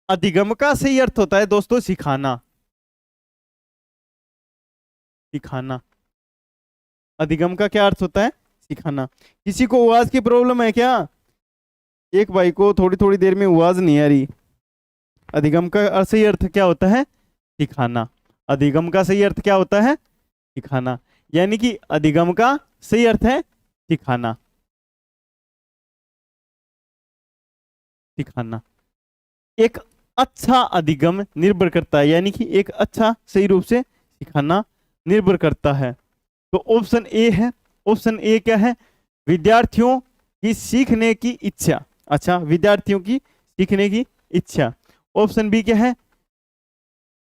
अधिगम का सही अर्थ होता है दोस्तों सिखाना, सिखाना। अधिगम का क्या अर्थ होता है? सिखाना। किसी को आवाज की प्रॉब्लम है क्या? एक भाई को थोड़ी थोड़ी देर में आवाज नहीं आ रही। अधिगम का सही अर्थ क्या होता है? सिखाना। अधिगम का सही अर्थ क्या होता है? सिखाना। यानी कि अधिगम का सही अर्थ है सिखाना, सिखाना। एक अच्छा अधिगम निर्भर करता है, यानी कि एक अच्छा सही रूप से सिखाना निर्भर करता है। तो ऑप्शन ए है। ऑप्शन ए क्या है? विद्यार्थियों की सीखने की इच्छा। अच्छा, विद्यार्थियों की सीखने की इच्छा। ऑप्शन बी क्या है?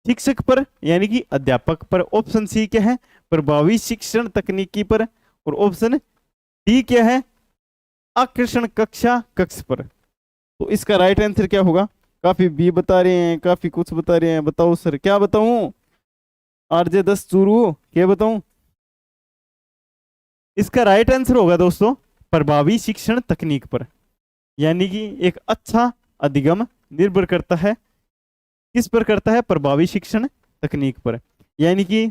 शिक्षक पर यानी कि अध्यापक पर। ऑप्शन सी क्या है? प्रभावी शिक्षण तकनीकी पर। और ऑप्शन डी क्या है? आकर्षण कक्षा कक्ष पर। तो इसका राइट आंसर क्या होगा? काफी बी बता रहे हैं, काफी कुछ बता रहे हैं। बताओ सर क्या बताऊं? आरजे 10 चूरू क्या बताऊं? इसका राइट आंसर होगा दोस्तों प्रभावी शिक्षण तकनीक पर। यानी कि एक अच्छा अधिगम निर्भर करता है किस पर करता है? प्रभावी शिक्षण तकनीक पर। यानी कि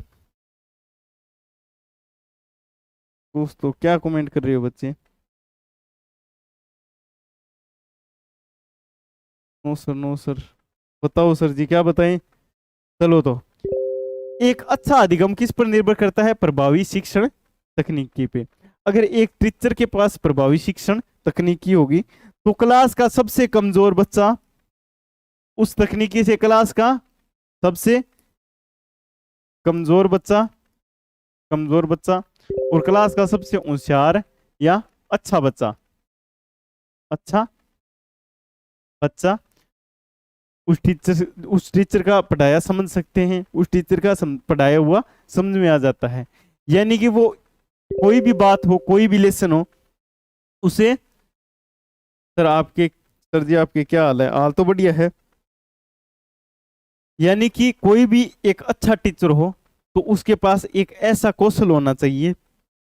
दोस्तों क्या कमेंट कर रहे हो बच्चे? No sir, no sir. बताओ सर जी क्या बताएं? चलो तो एक अच्छा अधिगम किस पर निर्भर करता है? प्रभावी शिक्षण तकनीकी पे। अगर एक टीचर के पास प्रभावी शिक्षण तकनीकी होगी तो क्लास का सबसे कमजोर बच्चा उस तकनीकी से क्लास का सबसे कमजोर बच्चा, कमजोर बच्चा और क्लास का सबसे होशियार या अच्छा बच्चा, अच्छा बच्चा उस टीचर का पढ़ाया समझ सकते हैं, उस टीचर का पढ़ाया हुआ समझ में आ जाता है। यानी कि वो कोई भी बात हो, कोई भी लेसन हो, उसे सर जी आपके क्या हाल है? हाल तो बढ़िया है। यानी कि कोई भी एक अच्छा टीचर हो तो उसके पास एक ऐसा कौशल होना चाहिए,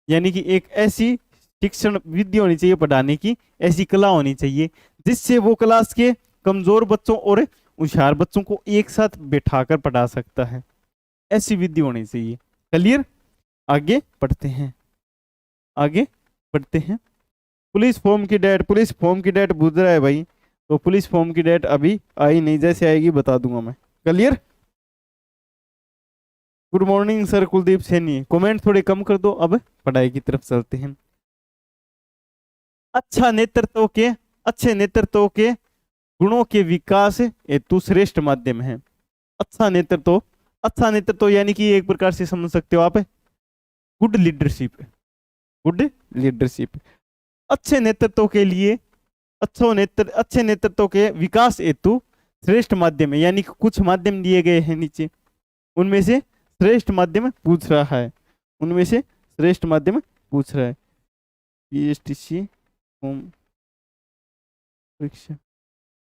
यानी कि एक ऐसी शिक्षण विद्या होनी चाहिए पढ़ाने की, ऐसी कला होनी चाहिए जिससे वो क्लास के कमजोर बच्चों और होशियार बच्चों को एक साथ बैठाकर पढ़ा सकता है। ऐसी विद्या होनी चाहिए। क्लियर? आगे बढ़ते हैं, आगे बढ़ते हैं। पुलिस फॉर्म की डेट, पुलिस फॉर्म की डेट पूछ रहा है भाई, तो पुलिस फॉर्म की डेट अभी आई नहीं, जैसे आएगी बता दूंगा मैं। Clear? Good morning sir Kuldeep Saini. Comment थोड़े कम कर दो, अब पढ़ाई की तरफ चलते हैं। अच्छा नेतृत्व के, अच्छे नेतृत्व के गुणों के विकास हेतु श्रेष्ठ माध्यम है। अच्छा नेतृत्व, अच्छा नेतृत्व यानी कि एक प्रकार से समझ सकते हो आप गुड लीडरशिप, गुड लीडरशिप। अच्छे नेतृत्व के लिए, अच्छे नेतृत्व के विकास हेतु श्रेष्ठ माध्यम है, यानी कि कुछ माध्यम दिए गए हैं नीचे, उनमें से श्रेष्ठ माध्यम पूछ रहा है, उनमें से श्रेष्ठ माध्यम पूछ रहा है। पीएसटीसी फॉर्म, परीक्षा,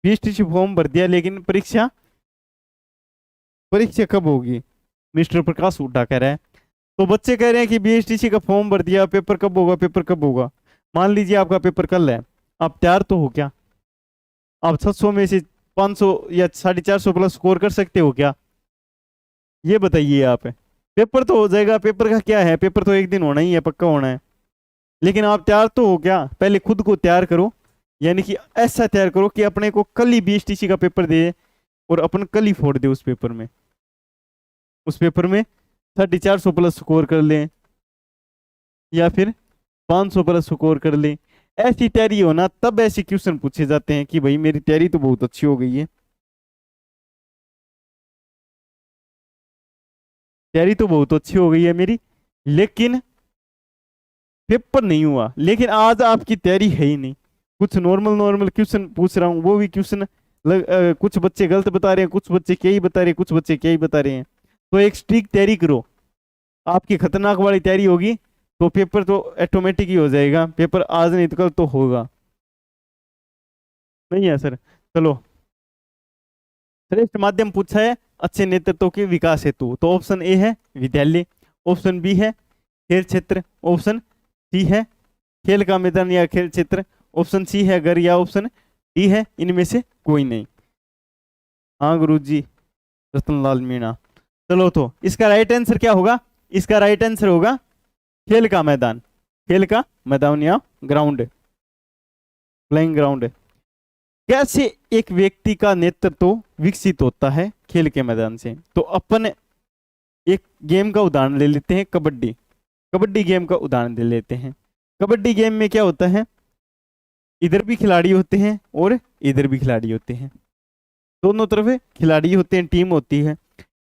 पीएसटीसी फॉर्म भर दिया लेकिन परीक्षा, परीक्षा कब होगी? मिस्टर प्रकाश हुड्डा कह रहा है। तो बच्चे कह रहे हैं कि बीएसटीसी का फॉर्म भर दिया, पेपर कब होगा, पेपर कब होगा? मान लीजिए आपका पेपर कल है, आप तैयार तो हो क्या? आप 700 में से 500 या 450 प्लस स्कोर कर सकते हो क्या? ये बताइए आप। पेपर तो हो जाएगा, पेपर का क्या है, पेपर तो एक दिन होना ही है, पक्का होना है। लेकिन आप तैयार तो हो क्या? पहले खुद को तैयार करो, यानी कि ऐसा तैयार करो कि अपने को कल ही बीएसटीसी का पेपर दे और अपन कल ही फोड़ दे उस पेपर में, उस पेपर में 450 प्लस स्कोर कर लें या फिर 500 प्लस स्कोर कर लें। ऐसी तैयारी हो ना, तब ऐसे क्वेश्चन पूछे जाते हैं कि भाई मेरी तैयारी तो बहुत अच्छी हो गई है, तैयारी तो बहुत अच्छी हो गई है मेरी, लेकिन पेपर नहीं हुआ। लेकिन आज आपकी तैयारी है ही नहीं, कुछ नॉर्मल नॉर्मल क्वेश्चन पूछ रहा हूँ, वो भी क्वेश्चन कुछ बच्चे गलत बता रहे हैं, कुछ बच्चे क्या ही बता रहे हैं, कुछ बच्चे क्या ही बता रहे हैं। तो एक स्ट्रिक्ट तैयारी करो, आपकी खतरनाक वाली तैयारी होगी तो पेपर तो ऑटोमेटिक ही हो जाएगा, पेपर आज नहीं तो कल तो होगा। नहीं है सर? चलो, श्रेष्ठ माध्यम पूछा है अच्छे नेतृत्व के विकास हेतु, तो ऑप्शन ए है विद्यालय, ऑप्शन बी है खेल क्षेत्र, ऑप्शन सी है खेल का मैदान या खेल क्षेत्र, ऑप्शन सी है घर, या ऑप्शन डी है इनमें से कोई नहीं। हाँ गुरुजी, रतनलाल मीणा। चलो, तो इसका राइट आंसर क्या होगा? इसका राइट आंसर होगा खेल का मैदान, खेल का मैदान या ग्राउंड, प्लेइंग ग्राउंड। कैसे एक व्यक्ति का नेतृत्व विकसित होता है? खेल के मैदान से। तो अपन एक गेम का उदाहरण ले लेते हैं, कबड्डी। कबड्डी गेम का उदाहरण ले लेते हैं। कबड्डी गेम में क्या होता है, इधर भी खिलाड़ी होते हैं और इधर भी खिलाड़ी होते हैं, दोनों तरफ खिलाड़ी होते हैं, टीम होती है।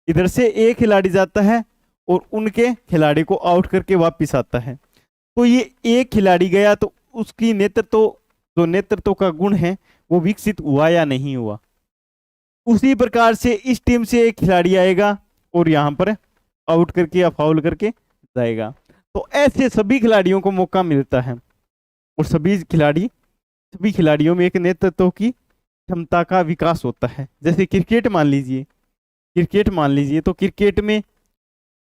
इधर से एक खिलाड़ी जाता है और उनके खिलाड़ी को आउट करके वापस आता है। तो ये एक खिलाड़ी गया तो उसकी नेतृत्व, जो नेतृत्व का गुण है वो विकसित हुआ या नहीं हुआ। उसी प्रकार से इस टीम से एक खिलाड़ी आएगा और यहाँ पर आउट करके या फाउल करके जाएगा। तो ऐसे सभी खिलाड़ियों को मौका मिलता है और सभी खिलाड़ियों में एक नेतृत्व की क्षमता का विकास होता है। जैसे क्रिकेट मान लीजिए, तो क्रिकेट में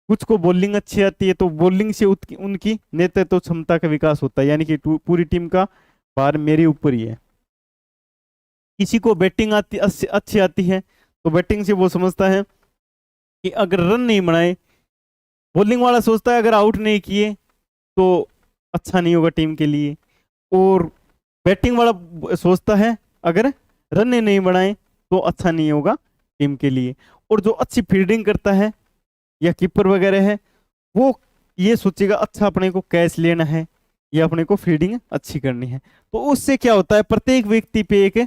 कुछ को बॉलिंग अच्छी आती है तो बॉलिंग से उनकी नेतृत्व क्षमता का विकास होता है, यानी कि पूरी टीम का भार मेरे ऊपर ही है। किसी को बैटिंग अच्छी आती है तो बैटिंग से वो समझता है कि अगर रन नहीं बनाए, बॉलिंग वाला सोचता है अगर आउट नहीं किए तो अच्छा नहीं होगा टीम के लिए, और बैटिंग वाला सोचता है अगर रन नहीं बनाए तो अच्छा नहीं होगा टीम के लिए। और जो अच्छी फील्डिंग करता है या कीपर वगैरह है, वो ये सोचेगा अच्छा अपने को कैच लेना है या अपने को फील्डिंग अच्छी करनी है। तो उससे क्या होता है, प्रत्येक व्यक्ति पे एक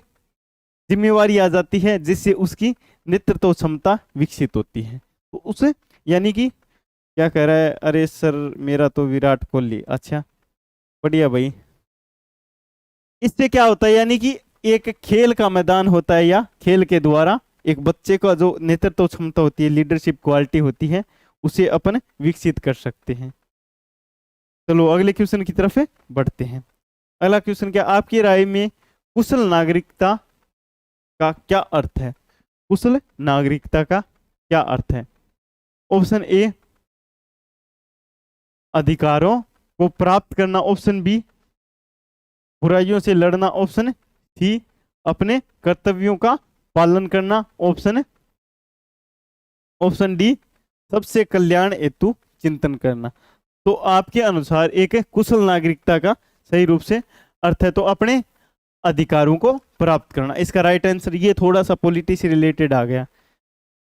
जिम्मेवारी आ जाती है जिससे उसकी नेतृत्व क्षमता विकसित होती है। तो उसे, यानी कि क्या कह रहा है, अरे सर मेरा तो विराट कोहली, अच्छा बढ़िया भाई। इससे क्या होता है, यानी कि एक खेल का मैदान होता है या खेल के द्वारा एक बच्चे का जो नेतृत्व क्षमता होती है, लीडरशिप क्वालिटी होती है, उसे अपन विकसित कर सकते हैं। चलो अगले क्वेश्चन की तरफ बढ़ते हैं। अगला क्वेश्चन क्या, आपकी राय में कुशल नागरिकता का क्या अर्थ है? कुशल नागरिकता का क्या अर्थ है? ऑप्शन ए अधिकारों को प्राप्त करना, ऑप्शन बी बुराइयों से लड़ना, ऑप्शन सी अपने कर्तव्यों का पालन करना, ऑप्शन डी सबसे कल्याण हेतु चिंतन करना। तो आपके अनुसार एक कुशल नागरिकता का सही रूप से अर्थ है तो अपने अधिकारों को प्राप्त करना। इसका राइट आंसर, ये थोड़ा सा पॉलिटी से रिलेटेड आ गया,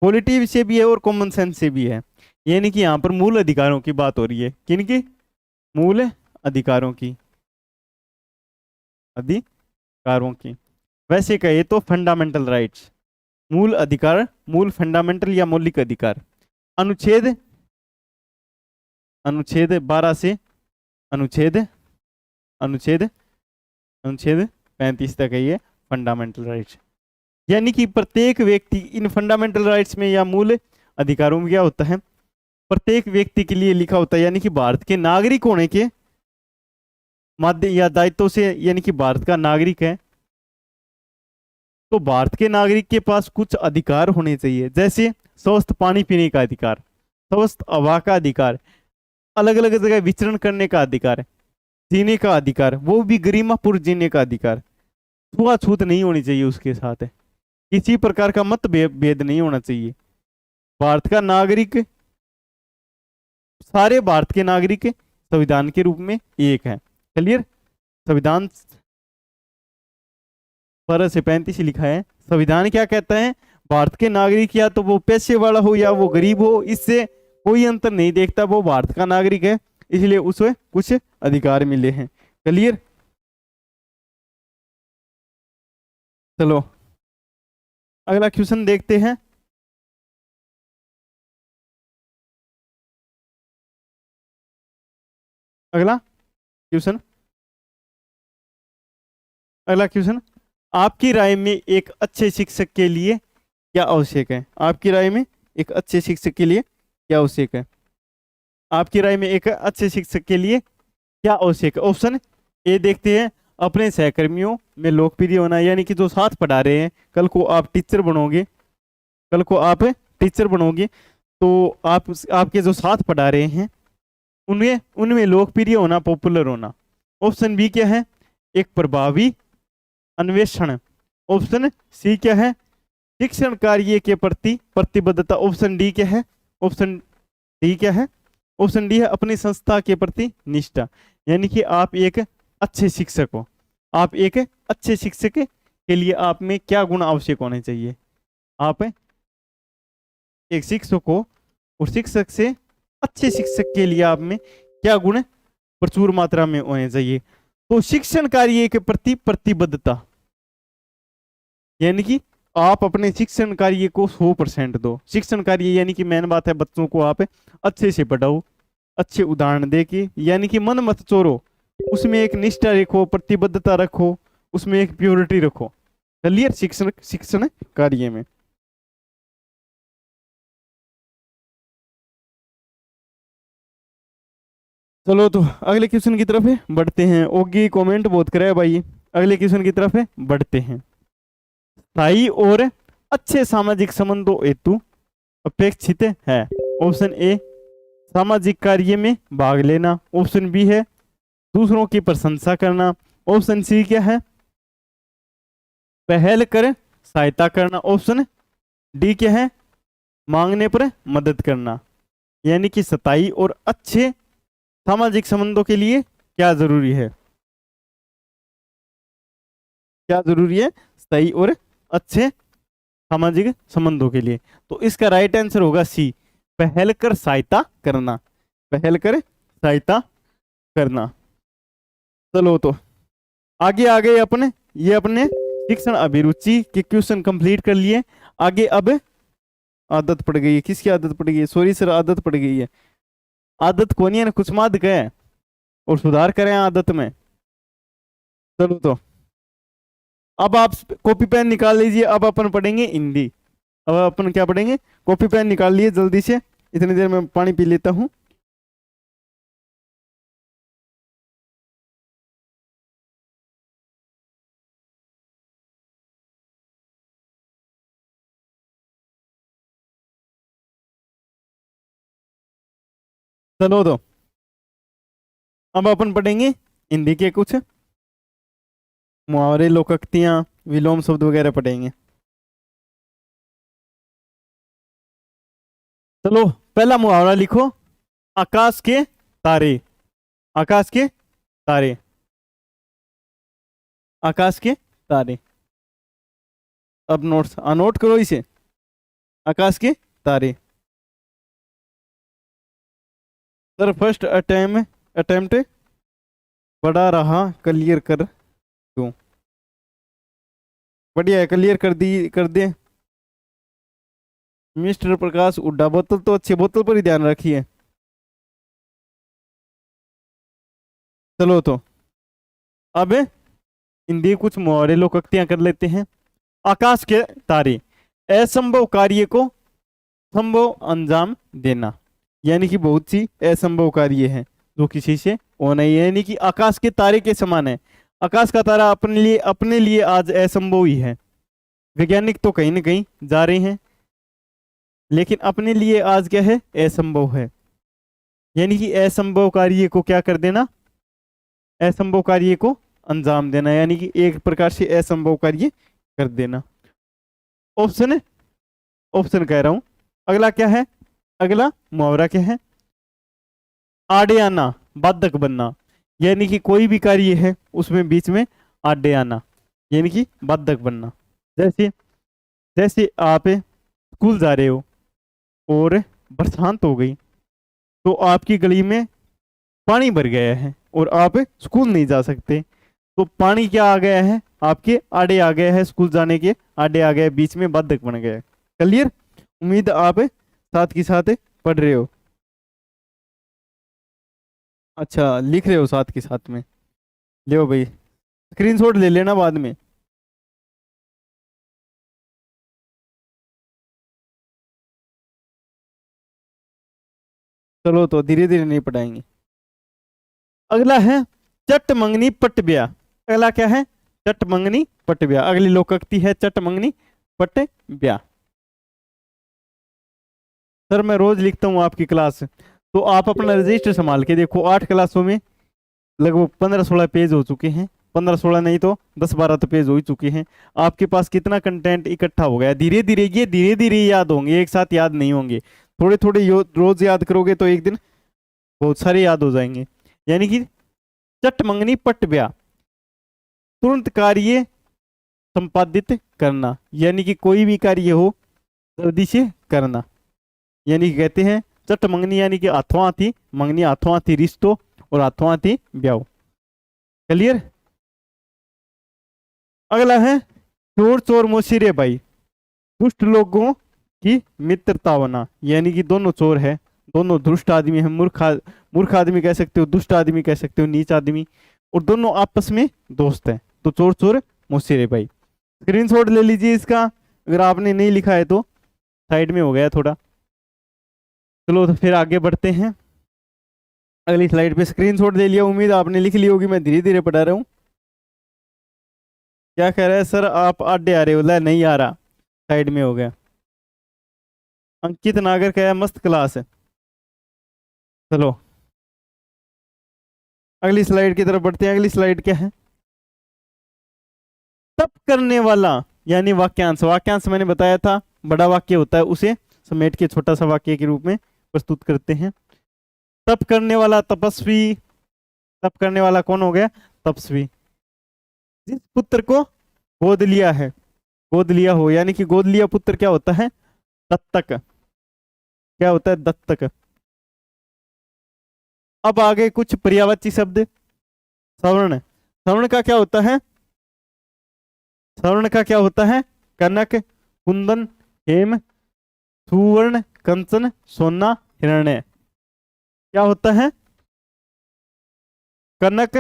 पॉलिटी से भी है और कॉमन सेंस से भी है। यानी कि यहाँ पर मूल अधिकारों की बात हो रही है, किनकी? मूल अधिकारों की, वैसे कहे तो फंडामेंटल राइट्स, मूल अधिकार, मूल फंडामेंटल या मौलिक अधिकार। अनुच्छेद 12 से अनुच्छेद 35 तक है ये फंडामेंटल राइट्स। यानी कि प्रत्येक व्यक्ति इन फंडामेंटल राइट्स में या मूल अधिकारों में क्या होता है, प्रत्येक व्यक्ति के लिए लिखा होता है, यानी कि भारत के नागरिक होने के माध्यम या दायित्व से, यानी कि भारत का नागरिक है तो भारत के नागरिक के पास कुछ अधिकार होने चाहिए, जैसे स्वस्थ पानी पीने का अधिकार, स्वस्थ हवा का अधिकार, अलग अलग जगह विचरण करने का अधिकार, जीने का अधिकार, वो भी गरिमापूर्ण जीने का अधिकार, छुआछूत नहीं होनी चाहिए उसके साथ, किसी प्रकार का मतभेद नहीं होना चाहिए। भारत का नागरिक, सारे भारत के नागरिक संविधान के रूप में एक है। क्लियर? संविधान 12 से 35 लिखा है। संविधान क्या कहता है, भारत के नागरिक या तो वो पैसे वाला हो या वो गरीब हो, इससे कोई अंतर नहीं देखता, वो भारत का नागरिक है, इसलिए उसे कुछ अधिकार मिले हैं। क्लियर? चलो अगला क्वेश्चन देखते हैं। अगला क्वेश्चन, अगला क्वेश्चन, आपकी राय में एक अच्छे शिक्षक के लिए क्या आवश्यक है? आपकी राय में एक अच्छे शिक्षक के लिए क्या आवश्यक है? आपकी राय में एक अच्छे शिक्षक के लिए क्या आवश्यक है? ऑप्शन ए देखते हैं, अपने सहकर्मियों में लोकप्रिय होना, यानी कि जो साथ पढ़ा रहे हैं, कल को आप टीचर बनोगे, कल को आप टीचर बनोगे तो आप आपके जो साथ पढ़ा रहे हैं उनमें उनमें लोकप्रिय होना, पॉपुलर होना। ऑप्शन बी क्या है? एक प्रभावी अन्वेषण। ऑप्शन सी क्या है? शिक्षण कार्य के प्रति प्रतिबद्धता। ऑप्शन डी क्या है? ऑप्शन डी क्या है? ऑप्शन डी है अपनी संस्था के प्रति निष्ठा। यानी कि आप एक अच्छे शिक्षक हो, आप एक अच्छे शिक्षक के लिए आप में क्या गुण आवश्यक होने चाहिए? आप एक शिक्षक हो और शिक्षक से अच्छे शिक्षक के लिए आप में क्या गुण प्रचुर मात्रा में होने चाहिए? तो शिक्षण कार्य के प्रति प्रतिबद्धता, यानी कि आप अपने शिक्षण कार्य को 100% दो। शिक्षण कार्य यानी कि मेन बात है बच्चों को आप अच्छे से पढ़ाओ, अच्छे उदाहरण दे के, यानी कि मन मत चोरो, उसमें एक निष्ठा रखो, प्रतिबद्धता रखो, उसमें एक प्योरिटी रखो। क्लियर? शिक्षण शिक्षण कार्य में। चलो तो अगले क्वेश्चन की तरफ बढ़ते हैं। ओगी कमेंट बहुत करे भाई, अगले क्वेश्चन की तरफ बढ़ते हैं। स्थायी और अच्छे सामाजिक संबंधों हेतु अपेक्षित है। ऑप्शन ए सामाजिक कार्य में भाग लेना। ऑप्शन बी है दूसरों की प्रशंसा करना। ऑप्शन सी क्या है? पहल कर सहायता करना। ऑप्शन डी क्या है? मांगने पर मदद करना। यानी कि स्थायी और अच्छे सामाजिक संबंधों के लिए क्या जरूरी है? क्या जरूरी है स्थायी और अच्छे सामाजिक संबंधों के लिए? तो इसका राइट आंसर होगा सी, पहल कर सहायता करना। पहल कर सहायता करना। चलो तो आगे आ गए अपने, ये अपने शिक्षण अभिरुचि के क्वेश्चन कंप्लीट कर लिए। आगे अब आदत पड़ गई है, किसकी आदत पड़ गई है? सॉरी सर, आदत पड़ गई है। आदत कौन है? कुछ माद गए और सुधार करें आदत में। चलो तो अब आप कॉपी पेन निकाल लीजिए। अब अपन पढ़ेंगे हिंदी। अब अपन क्या पढ़ेंगे? कॉपी पेन निकाल लिए जल्दी से, इतनी देर में पानी पी लेता हूँ। चलो तो अब अपन पढ़ेंगे हिंदी के कुछ मुहावरे, लोकोक्तियां, विलोम शब्द वगैरह पढ़ेंगे। चलो पहला मुहावरा लिखो, आकाश के तारे। आकाश के तारे, आकाश के तारे। अब नोट्स नोट करो इसे, आकाश के तारे। सर फर्स्ट अटेम्प्ट बड़ा रहा, क्लियर कर दूं। बढ़िया है, क्लियर कर दी, कर दे। मिस्टर प्रकाश उड्डा, बोतल तो अच्छी, बोतल पर ही ध्यान रखिए। चलो तो अब हिंदी कुछ मुहावरे लोकोक्तियां कर लेते हैं। आकाश के तारे, असंभव कार्य को संभव अंजाम देना। यानी कि बहुत सी असंभव कार्य है जो किसी से होना ही है, यानी कि आकाश के तारे के समान है। आकाश का तारा अपने लिए आज असंभव ही है। वैज्ञानिक तो कहीं ना कहीं जा रहे हैं, लेकिन अपने लिए आज क्या है? असंभव है। यानी कि असंभव कार्य को क्या कर देना? असंभव कार्य को अंजाम देना, यानी कि एक प्रकार से असंभव कार्य कर देना। ऑप्शन ऑप्शन कह रहा हूं। अगला क्या है? अगला मुहावरा क्या है? आड़े आना, बाधक बनना। यानी कि कोई भी कार्य है उसमें बीच में आड़े आना, यानी कि बाधक बनना। जैसे जैसे आप स्कूल जा रहे हो और बरसात हो गई तो आपकी गली में पानी भर गया है और आप स्कूल नहीं जा सकते। तो पानी क्या आ गया है? आपके आड़े आ गया है, स्कूल जाने के आड़े आ गया है, बीच में बाधक बन गया है। क्लियर? उम्मीद आप साथ के साथ पढ़ रहे हो। अच्छा, लिख रहे हो साथ के साथ में। ले भाई, स्क्रीनशॉट ले लेना बाद में। चलो तो धीरे धीरे नहीं पढ़ाएंगे। अगला है चट मंगनी पट ब्याह। अगला क्या है? चट मंगनी पट ब्याह। अगली लोकोक्ति है चट मंगनी पट ब्याह। सर मैं रोज लिखता हूँ आपकी क्लास, तो आप अपना रजिस्टर संभाल के देखो। 8 क्लासों में लगभग 15-16 पेज हो चुके हैं। 15-16 नहीं तो 10-12 तो पेज हो ही चुके हैं। आपके पास कितना कंटेंट इकट्ठा हो गया। धीरे धीरे याद होंगे, एक साथ याद नहीं होंगे। थोड़े थोड़े रोज याद करोगे तो एक दिन बहुत सारे याद हो जाएंगे। यानी कि चट मंगनी पट ब्याह, तुरंत कार्य संपादित करना, यानी कि कोई भी कार्य हो जल्दी से करना। यानी कि कहते हैं चट मंगनी, यानी कि हाथों हाथी मंगनी, हाथों हाथी रिश्तो और हाथों हाथी ब्याह। क्लियर? अगला है चोर चोर मोशिरे भाई, दुष्ट लोगों की मित्रता होना। यानी कि दोनों चोर है, दोनों दुष्ट आदमी है, मूर्ख आदमी कह सकते हो, दुष्ट आदमी कह सकते हो, नीच आदमी, और दोनों आपस में दोस्त हैं। तो चोर चोर मोशिरे भाई। स्क्रीनशॉट ले लीजिए इसका, अगर आपने नहीं लिखा है तो। साइड में हो गया थोड़ा। चलो तो फिर आगे बढ़ते हैं। अगली स्लाइड पे स्क्रीनशॉट ले लिया, उम्मीद आपने लिख ली होगी। मैं धीरे धीरे पढ़ा रहा हूँ। क्या कह रहा है सर? आप आडे आ रहे हो? नहीं आ रहा, साइड में हो गया। अंकित नागर कह मस्त क्लास है। चलो अगली स्लाइड की तरफ बढ़ते हैं। अगली स्लाइड क्या है? तप करने वाला, यानी वाक्यांश। वाक्यांश मैंने बताया था बड़ा वाक्य होता है, उसे समेट के छोटा सा वाक्य के रूप में प्रस्तुत करते हैं। तप करने वाला तपस्वी। तप करने वाला कौन हो गया? तपस्वी। जिस पुत्र को गोद लिया है, गोद लिया हो, यानी कि गोद लिया पुत्र क्या होता है? दत्तक। क्या होता है? दत्तक। अब आगे कुछ पर्यायवाची शब्द। श्रवण। श्रवण का क्या होता है? श्रवण का क्या होता है? कनक, कुंदन, हेम, सुवर्ण, कंचन, सोना, हिरण्य। क्या होता है? कनक,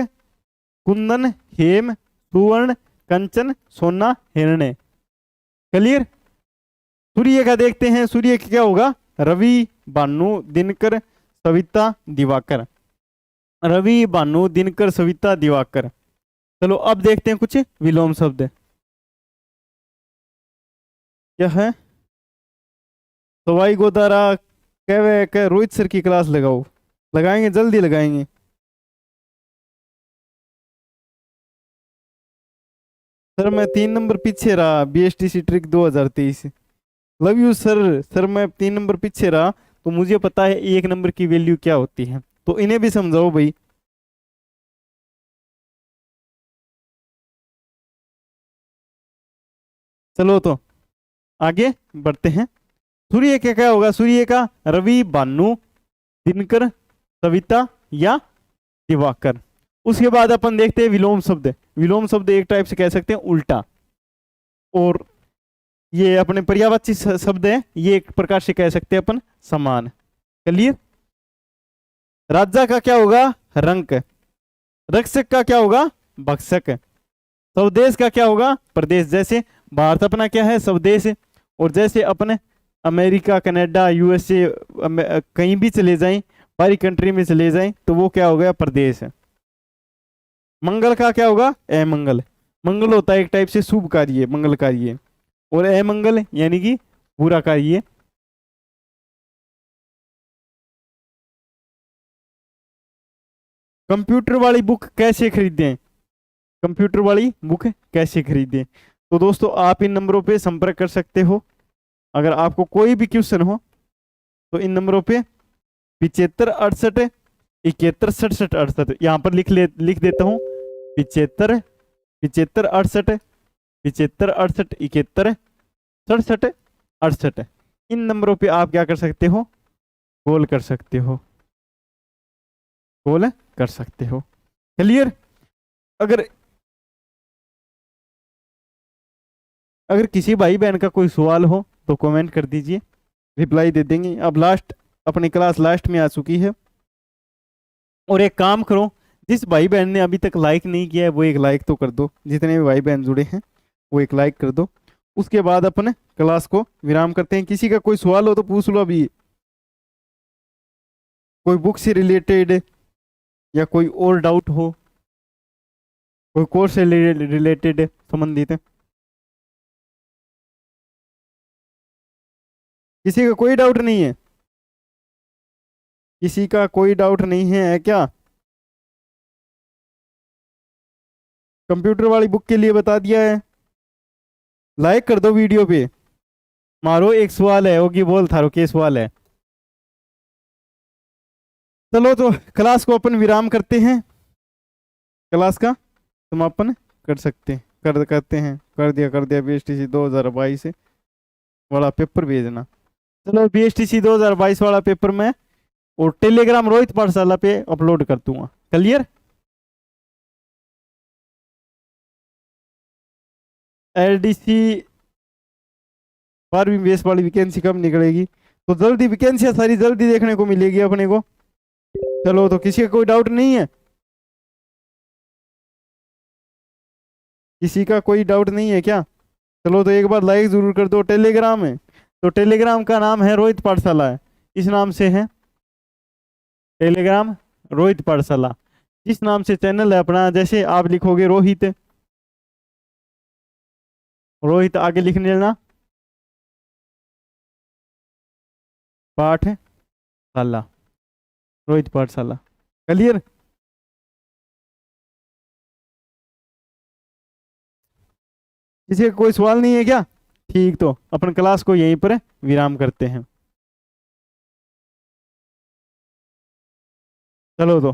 कुंदन, हेम, सुवर्ण, कंचन, सोना, हिरण्य। क्लियर? सूर्य का देखते हैं। सूर्य क्या होगा? रवि, भानु, दिनकर, सविता, दिवाकर। रवि, भानु, दिनकर, सविता, दिवाकर। चलो अब देखते हैं कुछ विलोम शब्द। क्या है? सवाई गोदारा कह रोहित सर की क्लास लगाओ। लगाएंगे, जल्दी लगाएंगे। सर मैं 3 नंबर पीछे रहा, BSTC trick 2023। Love you sir. Sir मैं 3 नंबर पीछे रहा, तो मुझे पता है 1 नंबर की वैल्यू क्या होती है, तो इन्हें भी समझाओ भाई। चलो तो आगे बढ़ते हैं। सूर्य क्या क्या होगा? सूर्य का रवि, भानु, दिनकर, सविता या दिवाकर। उसके बाद अपन देखते हैं विलोम शब्द। विलोम शब्द एक टाइप से कह सकते हैं उल्टा, और ये अपने पर्यायवाची शब्द है, ये एक प्रकार से कह सकते हैं अपन समान। क्लियर? राजा का क्या होगा? रंक। रक्षक का क्या होगा? भक्षक। स्वदेश का क्या होगा? प्रदेश। जैसे भारत अपना क्या है? स्वदेश। और जैसे अपने अमेरिका, कनाडा, USA, कहीं भी चले जाएं, बाहरी कंट्री में चले जाएं, तो वो क्या हो गया? प्रदेश। मंगल का क्या होगा? अमंगल। मंगल होता है एक टाइप से शुभ कार्य, मंगल कार्य, और अमंगल यानी कि बुरा कार्य। कंप्यूटर वाली बुक कैसे खरीदें? कंप्यूटर वाली बुक कैसे खरीदें? तो दोस्तों आप इन नंबरों पे संपर्क कर सकते हो। अगर आपको कोई भी क्वेश्चन हो तो इन नंबरों पे 7568 71 67 68, यहाँ पर लिख देता हूँ। 75 75 68 75 68 71 67 68। इन नंबरों पे आप क्या कर सकते हो? कॉल कर सकते हो, कॉल कर सकते हो। क्लियर? अगर अगर किसी भाई बहन का कोई सवाल हो तो कमेंट कर दीजिए, रिप्लाई दे देंगे। अब लास्ट, अपनी क्लास लास्ट में आ चुकी है। और एक काम करो, जिस भाई बहन ने अभी तक लाइक नहीं किया है वो एक लाइक तो कर दो, जितने भी भाई बहन जुड़े हैं वो एक लाइक कर दो। उसके बाद अपने क्लास को विराम करते हैं। किसी का कोई सवाल हो तो पूछ लो अभी, कोई बुक से रिलेटेड या कोई और डाउट हो, कोई कोर्स से रिलेटेड संबंधित है। किसी का कोई डाउट नहीं है? किसी का कोई डाउट नहीं है क्या? कंप्यूटर वाली बुक के लिए बता दिया है। लाइक कर दो वीडियो पे। मारो एक सवाल है, ओगी बोल थारो के सवाल है। चलो तो क्लास को अपन विराम करते हैं, क्लास का समापन कर सकते करते हैं। कर दिया BSTC 2022 वाला पेपर भेजना। चलो BSTC 2022 वाला पेपर मैं और टेलीग्राम रोहित पाठशाला पे अपलोड कर दूंगा। क्लियर? LDC 12वीं बेस वाली वैकेंसी कब निकलेगी? तो जल्दी वैकेंसी सारी जल्दी देखने को मिलेगी अपने को। चलो तो किसी का कोई डाउट नहीं है? किसी का कोई डाउट नहीं है क्या? चलो तो एक बार लाइक जरूर कर दो। टेलीग्राम है तो टेलीग्राम का नाम है रोहित पाठशाला है, इस नाम से है टेलीग्राम रोहित पाठशाला। जिस नाम से चैनल है अपना, जैसे आप लिखोगे रोहित, रोहित आगे लिख लेना पाठशाला, रोहित पाठशाला। क्लियर? किसी का कोई सवाल नहीं है क्या? ठीक, तो अपन क्लास को यहीं पर विराम करते हैं। चलो तो